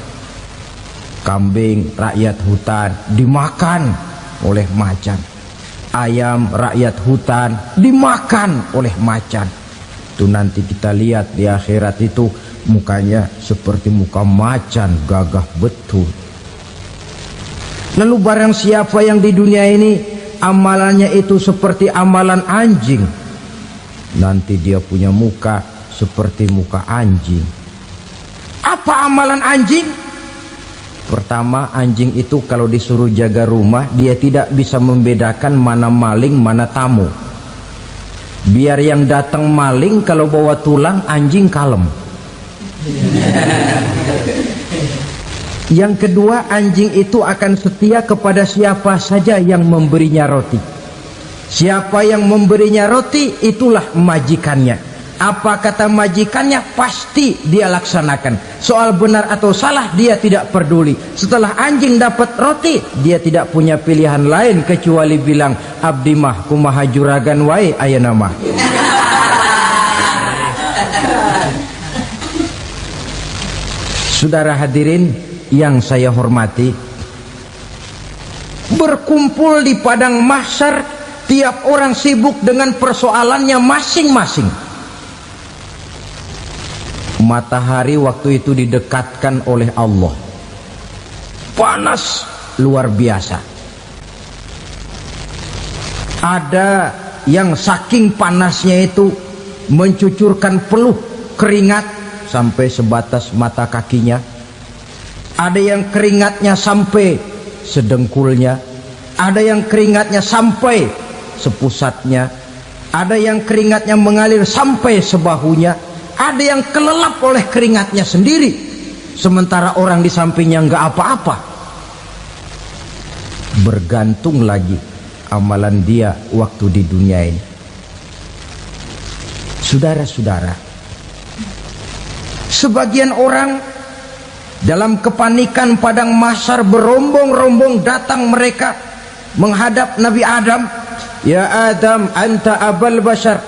Kambing rakyat hutan dimakan oleh macan. Ayam rakyat hutan dimakan oleh macan. Itu nanti kita lihat di akhirat itu mukanya seperti muka macan, gagah betul. Lalu barang siapa yang di dunia ini amalannya itu seperti amalan anjing, nanti dia punya muka seperti muka anjing. Apa amalan anjing? Pertama, anjing itu kalau disuruh jaga rumah, dia tidak bisa membedakan mana maling, mana tamu. Biar yang datang maling, kalau bawa tulang, anjing kalem. Yang kedua, anjing itu akan setia kepada siapa saja yang memberinya roti. Siapa yang memberinya roti, itulah majikannya. Apa kata majikannya pasti dia laksanakan. Soal benar atau salah dia tidak peduli. Setelah anjing dapat roti, dia tidak punya pilihan lain kecuali bilang, abdi mah kumaha juragan wae ayeuna mah. Saudara hadirin yang saya hormati, berkumpul di padang mahsyar, tiap orang sibuk dengan persoalannya masing-masing. Matahari waktu itu didekatkan oleh Allah, panas luar biasa. Ada yang saking panasnya itu mencucurkan peluh keringat sampai sebatas mata kakinya. Ada yang keringatnya sampai sedengkulnya, ada yang keringatnya sampai sepusatnya, ada yang keringatnya mengalir sampai sebahunya, ada yang kelelap oleh keringatnya sendiri, sementara orang di sampingnya nggak apa-apa. Bergantung lagi amalan dia waktu di dunia ini. Saudara-saudara, sebagian orang dalam kepanikan padang mahsyar berombong-rombong datang mereka menghadap Nabi Adam. Ya Adam, anta abal bashar.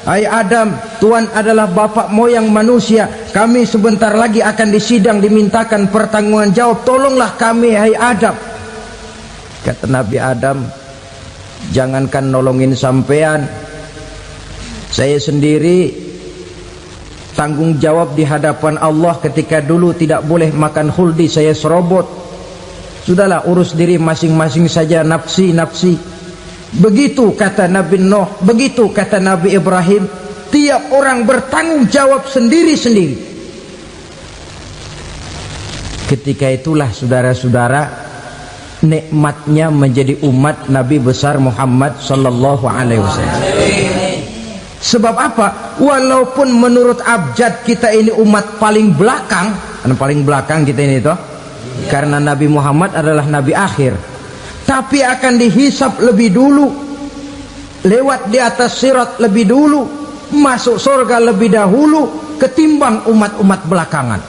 Hai Adam, Tuhan adalah bapak moyang manusia. Kami sebentar lagi akan disidang, dimintakan pertanggungan jawab. Tolonglah kami, hai Adam. Kata Nabi Adam, jangankan nolongin sampean, saya sendiri tanggung jawab di hadapan Allah ketika dulu tidak boleh makan khuldi, saya serobot. Sudahlah, urus diri masing-masing saja, nafsi. Begitu kata Nabi Nuh, begitu kata Nabi Ibrahim. Tiap orang bertanggung jawab sendiri-sendiri. Ketika itulah saudara-saudara, nikmatnya menjadi umat Nabi besar Muhammad sallallahu alaihi wasallam. Sebab apa? Walaupun menurut abjad kita ini umat paling belakang, paling belakang kita ini toh, karena Nabi Muhammad adalah Nabi akhir, tapi akan dihisap lebih dulu, lewat di atas sirat lebih dulu, masuk surga lebih dahulu ketimbang umat-umat belakangan.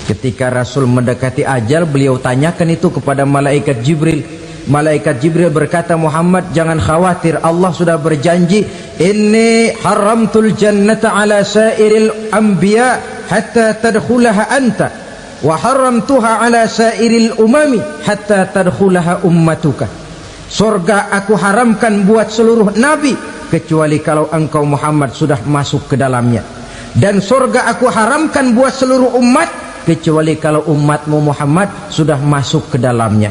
Ketika Rasul mendekati ajal, beliau tanyakan itu kepada malaikat Jibril. Malaikat Jibril berkata, Muhammad jangan khawatir, Allah sudah berjanji, inni haramtul jannata ala sairil anbiya hatta tadkhulaha anta wa haramtuha ala sairil umami hatta tadkhulaha ummatuka. Surga aku haramkan buat seluruh nabi kecuali kalau engkau Muhammad sudah masuk ke dalamnya, dan surga aku haramkan buat seluruh umat kecuali kalau umatmu Muhammad sudah masuk ke dalamnya.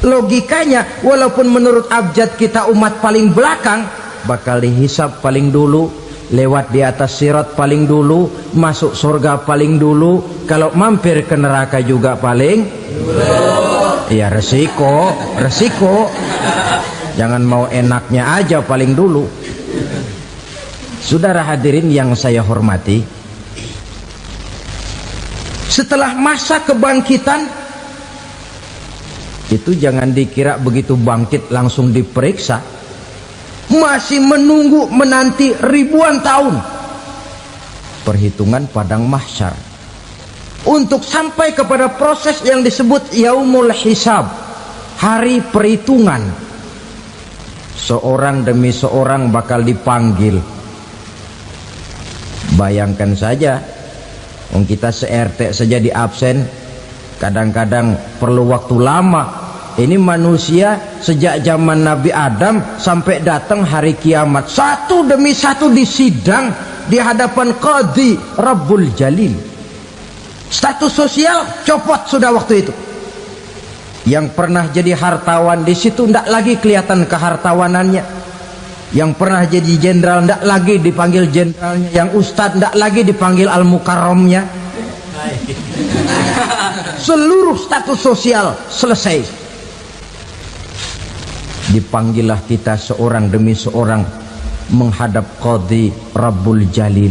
Logikanya, walaupun menurut abjad kita umat paling belakang, bakal dihisap paling dulu, lewat di atas sirat paling dulu, masuk surga paling dulu, kalau mampir ke neraka juga paling dulu. Ya resiko. Jangan mau enaknya aja paling dulu. Saudara hadirin yang saya hormati, setelah masa kebangkitan itu jangan dikira begitu bangkit langsung diperiksa, masih menunggu menanti ribuan tahun perhitungan padang mahsyar untuk sampai kepada proses yang disebut yaumul hisab, hari perhitungan. Seorang demi seorang bakal dipanggil. Bayangkan saja, kita se-RT saja di absen, kadang-kadang perlu waktu lama. Ini manusia sejak zaman Nabi Adam sampai datang hari kiamat, satu demi satu disidang di hadapan Qadhi Rabbul Jalil. Status sosial copot sudah waktu itu. Yang pernah jadi hartawan di situ tidak lagi kelihatan kehartawanannya. Yang pernah jadi jenderal tidak lagi dipanggil jenderalnya, yang ustadz tidak lagi dipanggil al-mukarramnya. Seluruh status sosial selesai. Dipanggillah kita seorang demi seorang menghadap Qadhi Rabbul Jalil.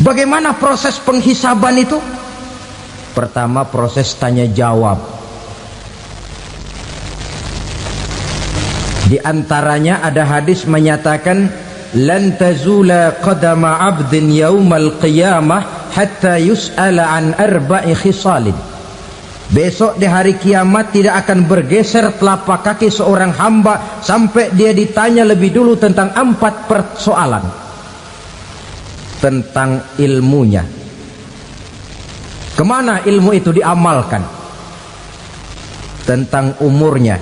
Bagaimana proses penghisaban itu? Pertama, proses tanya jawab. Di antaranya ada hadis menyatakan, lan tazula qadama 'abdin yaumal qiyamah hatta yus'ala an arba'i khisalin. Besok di hari kiamat tidak akan bergeser telapak kaki seorang hamba sampai dia ditanya lebih dulu tentang 4 persoalan. Tentang ilmunya, kemana ilmu itu diamalkan. Tentang umurnya,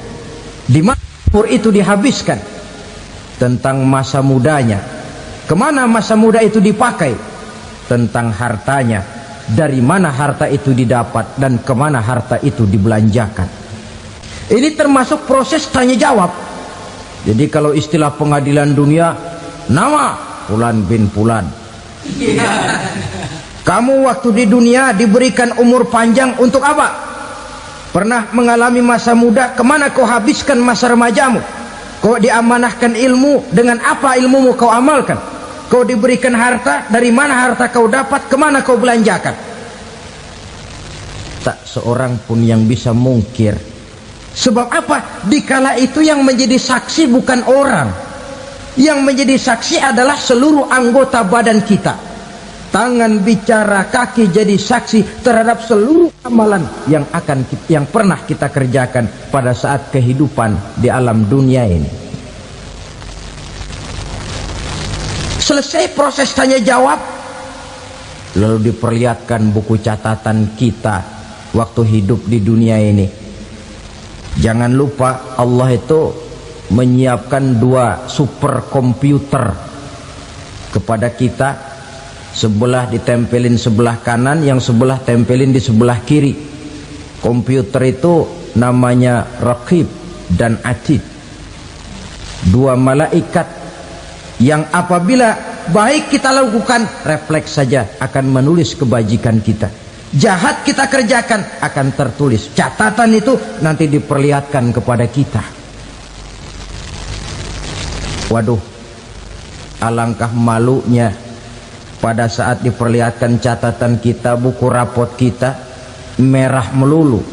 di mana umur itu dihabiskan. Tentang masa mudanya, kemana masa muda itu dipakai. Tentang hartanya, dari mana harta itu didapat dan kemana harta itu dibelanjakan. Ini termasuk proses tanya jawab. Jadi kalau istilah pengadilan dunia, nama Fulan bin Fulan. Kamu waktu di dunia diberikan umur panjang untuk apa? Pernah mengalami masa muda, kemana kau habiskan masa remajamu? Kau diamanahkan ilmu, dengan apa ilmumu kau amalkan? Kau diberikan harta, dari mana harta kau dapat, kemana kau belanjakan? Tak seorang pun yang bisa mungkir. Sebab apa? Dikala itu yang menjadi saksi bukan orang. Yang menjadi saksi adalah seluruh anggota badan kita. Tangan bicara, kaki jadi saksi terhadap seluruh amalan yang pernah kita kerjakan pada saat kehidupan di alam dunia ini. Selesai proses tanya jawab, lalu diperlihatkan buku catatan kita waktu hidup di dunia ini. Jangan lupa Allah itu menyiapkan 2 superkomputer kepada kita. Sebelah ditempelin sebelah kanan, yang sebelah tempelin di sebelah kiri. Komputer itu namanya Raqib dan Atid. 2 malaikat yang apabila baik kita lakukan, refleks saja akan menulis kebajikan kita. Jahat kita kerjakan, akan tertulis. Catatan itu nanti diperlihatkan kepada kita. Waduh, alangkah malunya pada saat diperlihatkan catatan kita, buku rapot kita merah melulu.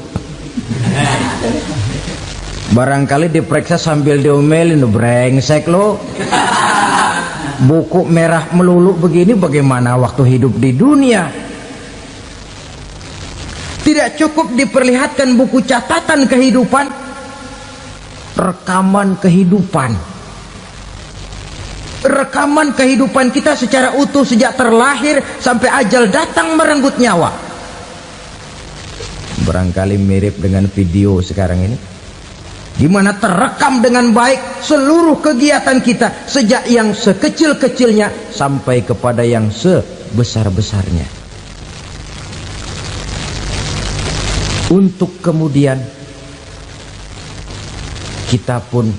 Barangkali diperiksa sambil diomelin, brengsek lo. Buku merah melulu begini, bagaimana waktu hidup di dunia? Tidak cukup diperlihatkan buku catatan kehidupan, rekaman kehidupan. Rekaman kehidupan kita secara utuh sejak terlahir sampai ajal datang merenggut nyawa. Barangkali mirip dengan video sekarang ini, di mana terekam dengan baik seluruh kegiatan kita, sejak yang sekecil-kecilnya sampai kepada yang sebesar-besarnya. Untuk kemudian kita pun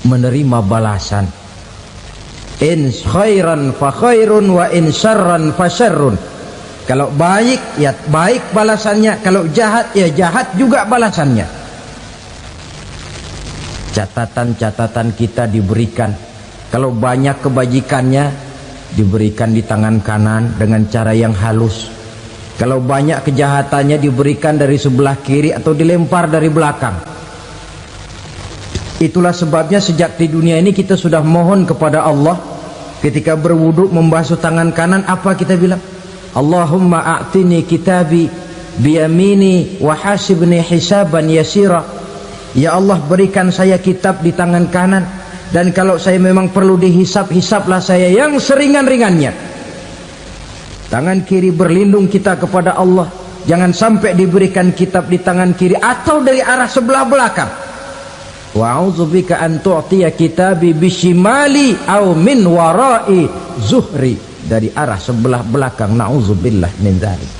menerima balasan. In khairan fa khairun wa in syarran fa syarrun. Kalau baik ya baik balasannya, kalau jahat ya jahat juga balasannya. Catatan-catatan kita diberikan. Kalau banyak kebajikannya diberikan di tangan kanan dengan cara yang halus. Kalau banyak kejahatannya diberikan dari sebelah kiri atau dilempar dari belakang. Itulah sebabnya sejak di dunia ini kita sudah mohon kepada Allah. Ketika berwudu membasuh tangan kanan, apa kita bilang? Allahumma a'tini kitabi biyamini wa hasibni hisaban yasira. Ya Allah, berikan saya kitab di tangan kanan, dan kalau saya memang perlu dihisap, hisaplah saya yang seringan-ringannya. Tangan kiri berlindung kita kepada Allah. Jangan sampai diberikan kitab di tangan kiri atau dari arah sebelah belakang. Wa a'udzubika an tu'tiya kitabi bishimali aw min wara'i zuhri, dari arah sebelah belakang. Na'udzubillah min dzalik.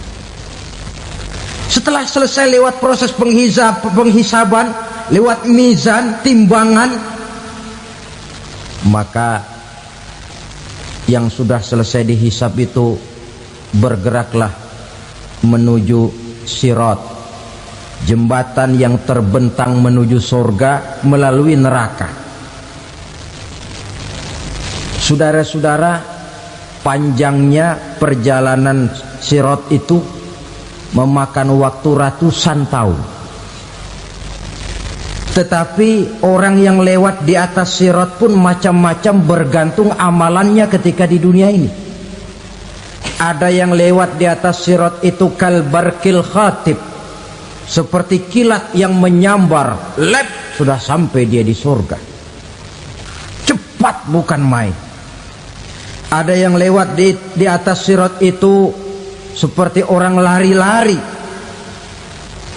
Setelah selesai lewat proses penghisaban, lewat mizan, timbangan, maka yang sudah selesai dihisab itu bergeraklah menuju sirat, jembatan yang terbentang menuju surga melalui neraka. Saudara-saudara, panjangnya perjalanan sirat itu memakan waktu ratusan tahun. Tetapi orang yang lewat di atas sirat pun macam-macam, bergantung amalannya ketika di dunia ini. Ada yang lewat di atas sirat itu kalbarkil khatib, seperti kilat yang menyambar, lep, sudah sampai dia di surga. Cepat bukan main. Ada yang lewat di atas sirat itu seperti orang lari-lari.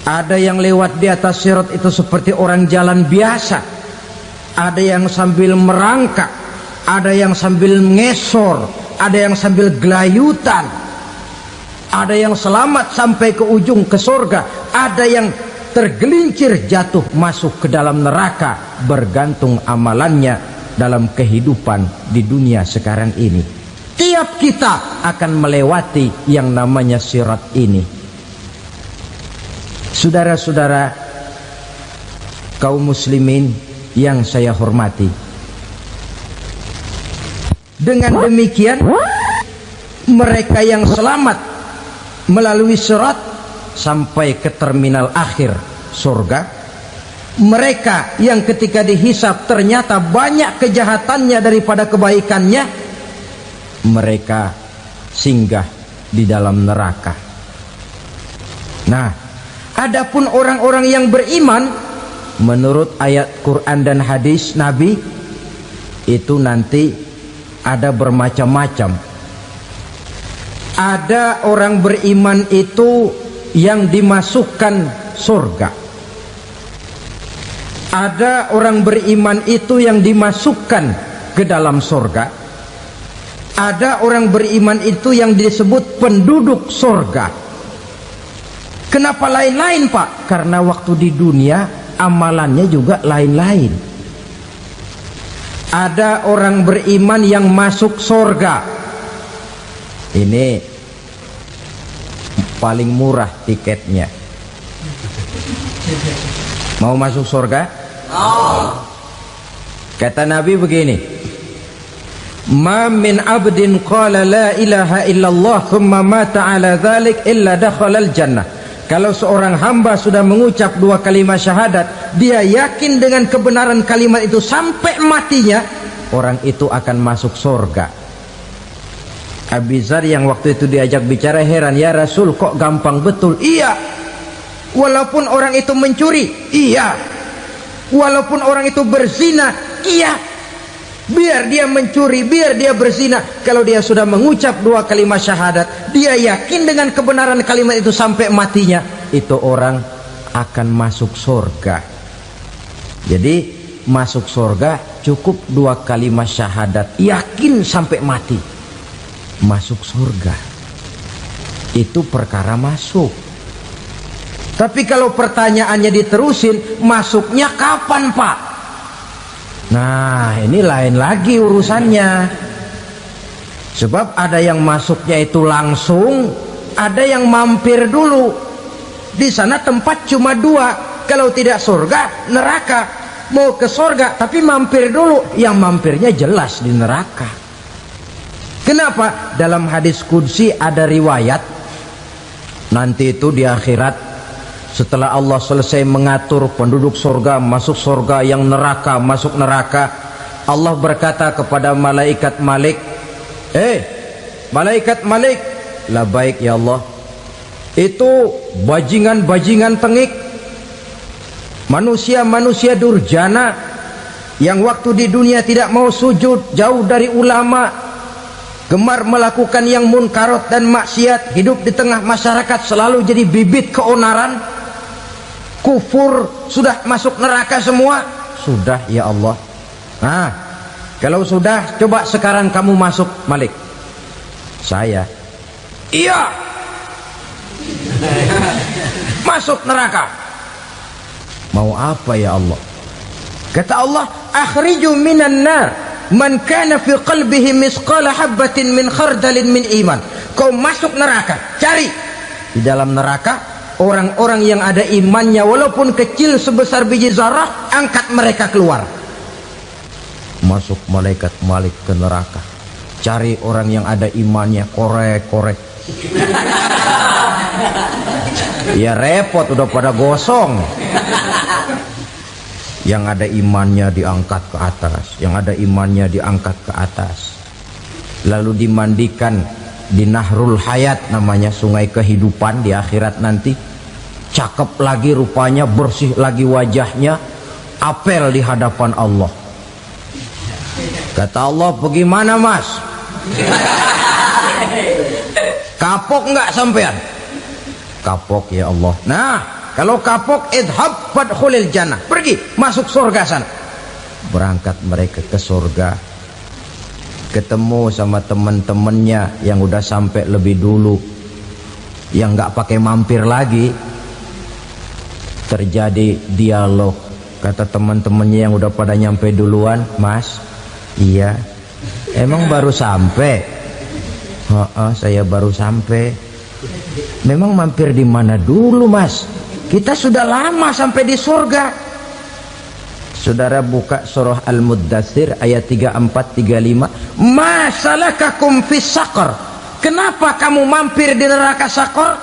Ada yang lewat di atas sirat itu seperti orang jalan biasa. Ada yang sambil merangkak, ada yang sambil ngesor, ada yang sambil gelayutan. Ada yang selamat sampai ke ujung ke surga, ada yang tergelincir jatuh masuk ke dalam neraka bergantung amalannya dalam kehidupan di dunia sekarang ini. Tiap kita akan melewati yang namanya sirat ini. Saudara-saudara kaum muslimin yang saya hormati, dengan demikian mereka yang selamat melalui sirat sampai ke terminal akhir surga, mereka yang ketika dihisab ternyata banyak kejahatannya daripada kebaikannya, mereka singgah di dalam neraka. Nah, adapun orang-orang yang beriman menurut ayat Quran dan hadis Nabi itu nanti ada bermacam-macam. Ada orang beriman itu yang dimasukkan surga. Ada orang beriman itu yang dimasukkan ke dalam surga. Ada orang beriman itu yang disebut penduduk surga. Kenapa lain-lain, Pak? Karena waktu di dunia amalannya juga lain-lain. Ada orang beriman yang masuk surga. Ini paling murah tiketnya. Mau masuk surga? Kata Nabi begini, ma min abdin qala la ilaha illallah thumma mata ala dhalik illa dakhalal jannah. Kalau seorang hamba sudah mengucap dua kalimat syahadat, dia yakin dengan kebenaran kalimat itu sampai matinya, orang itu akan masuk surga. Abi Dzar yang waktu itu diajak bicara heran, ya Rasul kok gampang betul? Iya, walaupun orang itu mencuri, iya, walaupun orang itu berzina, iya. Biar dia mencuri, biar dia berzina, kalau dia sudah mengucap dua kalimat syahadat, dia yakin dengan kebenaran kalimat itu sampai matinya, itu orang akan masuk surga. Jadi masuk surga cukup dua kalimat syahadat, yakin sampai mati, masuk surga. Itu perkara masuk. Tapi kalau pertanyaannya diterusin, masuknya kapan, Pak? Nah, ini lain lagi urusannya. Sebab ada yang masuknya itu langsung, ada yang mampir dulu. Di sana tempat cuma dua, kalau tidak surga, neraka. Mau ke surga tapi mampir dulu, yang mampirnya jelas di neraka. Kenapa? Dalam hadis qudsi ada riwayat, nanti itu di akhirat, setelah Allah selesai mengatur penduduk surga masuk surga, yang neraka masuk neraka, Allah berkata kepada malaikat Malik, malaikat Malik, labaik ya Allah, itu bajingan-bajingan tengik, manusia-manusia durjana yang waktu di dunia tidak mau sujud, jauh dari ulama, gemar melakukan yang munkarat dan maksiat, hidup di tengah masyarakat selalu jadi bibit keonaran, kufur, sudah masuk neraka semua. Sudah ya Allah. Nah, kalau sudah, coba sekarang kamu masuk, Malik. Saya, iya, masuk neraka. Mau apa ya Allah? Kata Allah, akhriju minan nar man kana fi qalbihi misqala habbatin min khardalin min iman. Kau masuk neraka, cari di dalam neraka orang-orang yang ada imannya walaupun kecil sebesar biji zarah, angkat mereka keluar. Masuk malaikat Malik ke neraka, cari orang yang ada imannya, korek-korek. Ya repot, udah pada gosong. Yang ada imannya diangkat ke atas, yang ada imannya diangkat ke atas, lalu dimandikan di Nahrul Hayat, namanya sungai kehidupan di akhirat nanti. Cakep lagi rupanya, bersih lagi wajahnya, apel di hadapan Allah. Kata Allah, bagaimana mas? Kapok nggak sampean? Kapok ya Allah. Nah, kalau kapok, idhab fadkhulil jannah, pergi masuk surga sana. Berangkat mereka ke surga, ketemu sama teman-temannya yang udah sampai lebih dulu, yang nggak pakai mampir lagi. Terjadi dialog. Kata teman-temannya yang udah pada nyampe duluan, Mas, iya, emang baru sampai? Saya baru sampai. Memang mampir di mana dulu, Mas? Kita sudah lama sampai di surga. Saudara buka surah Al-Muddatsir ayat 34-35. Ma salakakum fis saqar? Kenapa kamu mampir di neraka Saqar?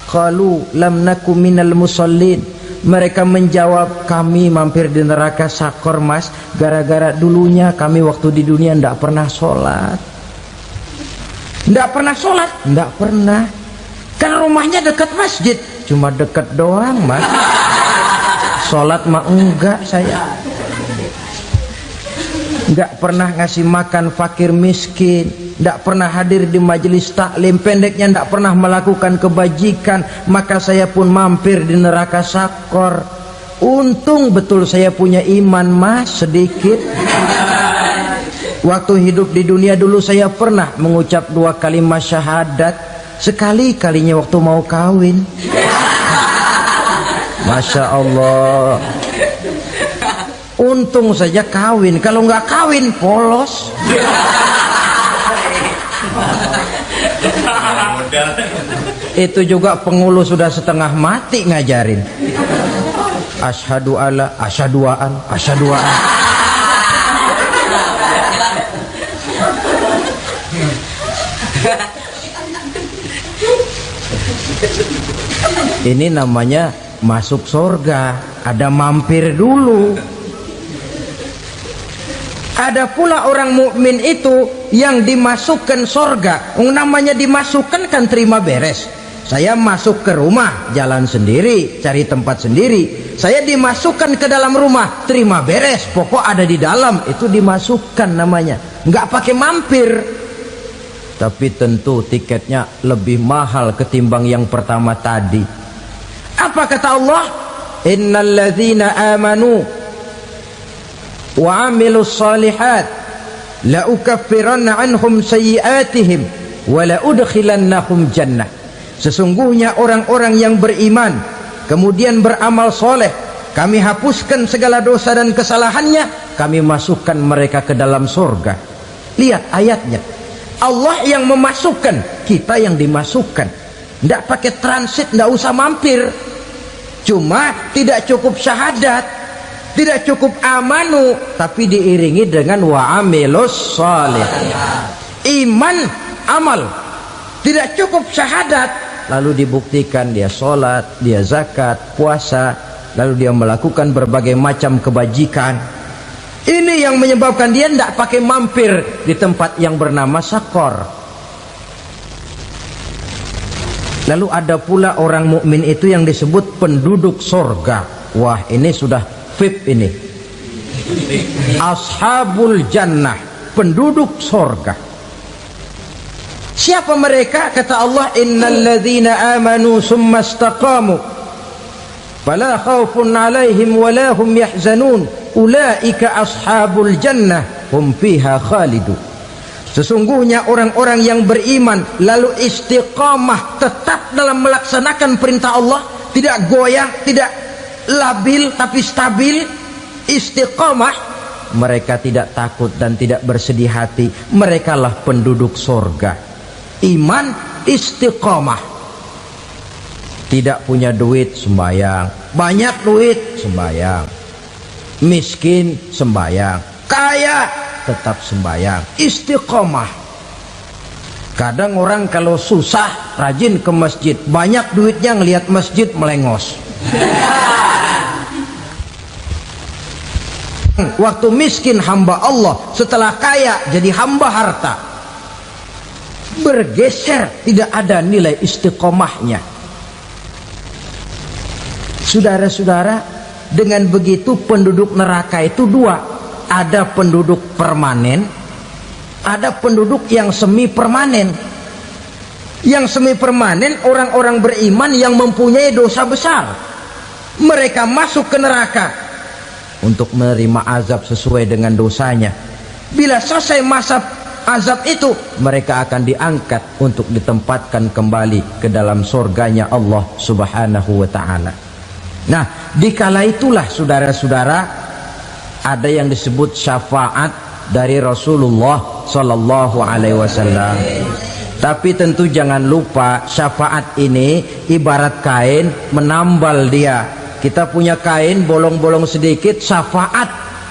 Qalu lam nakum minal musallin. Mereka menjawab, kami mampir di neraka Saqar, Mas, gara-gara dulunya kami waktu di dunia tidak pernah sholat. Tidak pernah sholat? Tidak pernah. Kan rumahnya dekat masjid. Cuma dekat doang, Mas. Sholat mah enggak saya. Enggak pernah ngasih makan fakir miskin. Tidak pernah hadir di majelis taklim. Pendeknya tidak pernah melakukan kebajikan. Maka saya pun mampir di neraka Saqar. Untung betul saya punya iman, Mas, sedikit. Waktu hidup di dunia dulu saya pernah mengucap 2 kalimat syahadat. Sekali-kalinya waktu mau kawin. Masya Allah. Untung saja kawin. Kalau nggak kawin polos. Itu juga penghulu sudah setengah mati ngajarin. Asyhadu alla, asyaduaan, asyaduaan. Ini namanya masuk surga. Ada mampir dulu. Ada pula orang mukmin itu yang dimasukkan surga. Namanya dimasukkan kan terima beres. Saya masuk ke rumah, jalan sendiri, cari tempat sendiri. Saya dimasukkan ke dalam rumah, terima beres, pokok ada di dalam, itu dimasukkan namanya. Nggak pakai mampir. Tapi tentu tiketnya lebih mahal ketimbang yang pertama tadi. Apa kata Allah? Innal ladzina amanu wa amilus salihat la ukaffiranna anhum sayyi'atihim wa la udkhilannahum jannah. Sesungguhnya orang-orang yang beriman kemudian beramal soleh, kami hapuskan segala dosa dan kesalahannya, kami masukkan mereka ke dalam surga. Lihat ayatnya, Allah yang memasukkan, kita yang dimasukkan. Tidak pakai transit, tidak usah mampir. Cuma tidak cukup syahadat, tidak cukup amanu, tapi diiringi dengan wa'amilus salih. Iman, amal. Tidak cukup syahadat, lalu dibuktikan dia sholat, dia zakat, puasa, lalu dia melakukan berbagai macam kebajikan. Ini yang menyebabkan dia tidak pakai mampir di tempat yang bernama Saqar. Lalu ada pula orang mukmin itu yang disebut penduduk sorga. Wah, ini sudah VIP ini. Ashabul jannah, penduduk sorga. Siapa mereka? Kata Allah, innal ladzina amanu summa istaqamu fala khaufun alaihim wala hum yahzanun ulaika ashabul jannah hum fiha khalidun. Sesungguhnya orang-orang yang beriman lalu istiqamah, tetap dalam melaksanakan perintah Allah, tidak goyah, tidak labil tapi stabil, istiqamah, mereka tidak takut dan tidak bersedih hati. Merekalah penduduk surga. Iman, istiqamah. Tidak punya duit, sembahyang. Banyak duit, sembahyang. Miskin, sembahyang. Kaya, tetap sembahyang. Istiqamah. Kadang orang kalau susah rajin ke masjid, banyak duitnya ngelihat masjid melengos. Waktu miskin hamba Allah, setelah kaya jadi hamba harta. Bergeser, tidak ada nilai istiqomahnya. Saudara-saudara, dengan begitu penduduk neraka itu dua. Ada penduduk permanen, ada penduduk yang semi permanen. Yang semi permanen orang-orang beriman yang mempunyai dosa besar. Mereka masuk ke neraka untuk menerima azab sesuai dengan dosanya. Bila selesai masa azab itu, mereka akan diangkat untuk ditempatkan kembali ke dalam surganya Allah Subhanahu wa ta'ala. Nah, dikala itulah saudara-saudara ada yang disebut syafaat dari Rasulullah Sallallahu Alaihi Wasallam. Tapi tentu jangan lupa syafaat ini ibarat kain menambal dia. Kita punya kain bolong-bolong sedikit, syafaat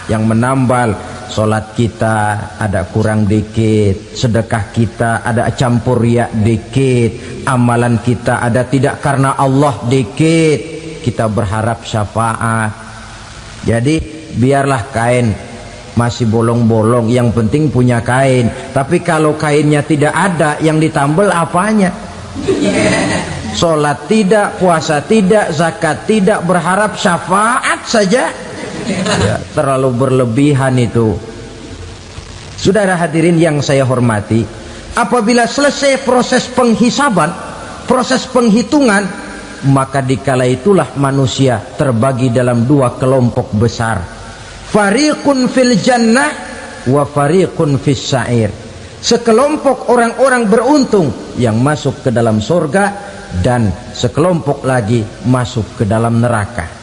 yang menambal. Solat kita ada kurang dikit, sedekah kita ada campur riak dikit, amalan kita ada tidak karena Allah dikit, kita berharap syafaat. Jadi biarlah kain masih bolong-bolong, yang penting punya kain. Tapi kalau kainnya tidak ada, yang ditambal apanya? Solat tidak, puasa tidak, zakat tidak, berharap syafaat saja. Ya, terlalu berlebihan itu. Saudara hadirin yang saya hormati, apabila selesai proses penghisaban, proses penghitungan, maka dikala itulah manusia terbagi dalam dua kelompok besar. Fariqun fil jannah wa fariqun fis sa'ir. Sekelompok orang-orang beruntung yang masuk ke dalam surga, dan sekelompok lagi masuk ke dalam neraka.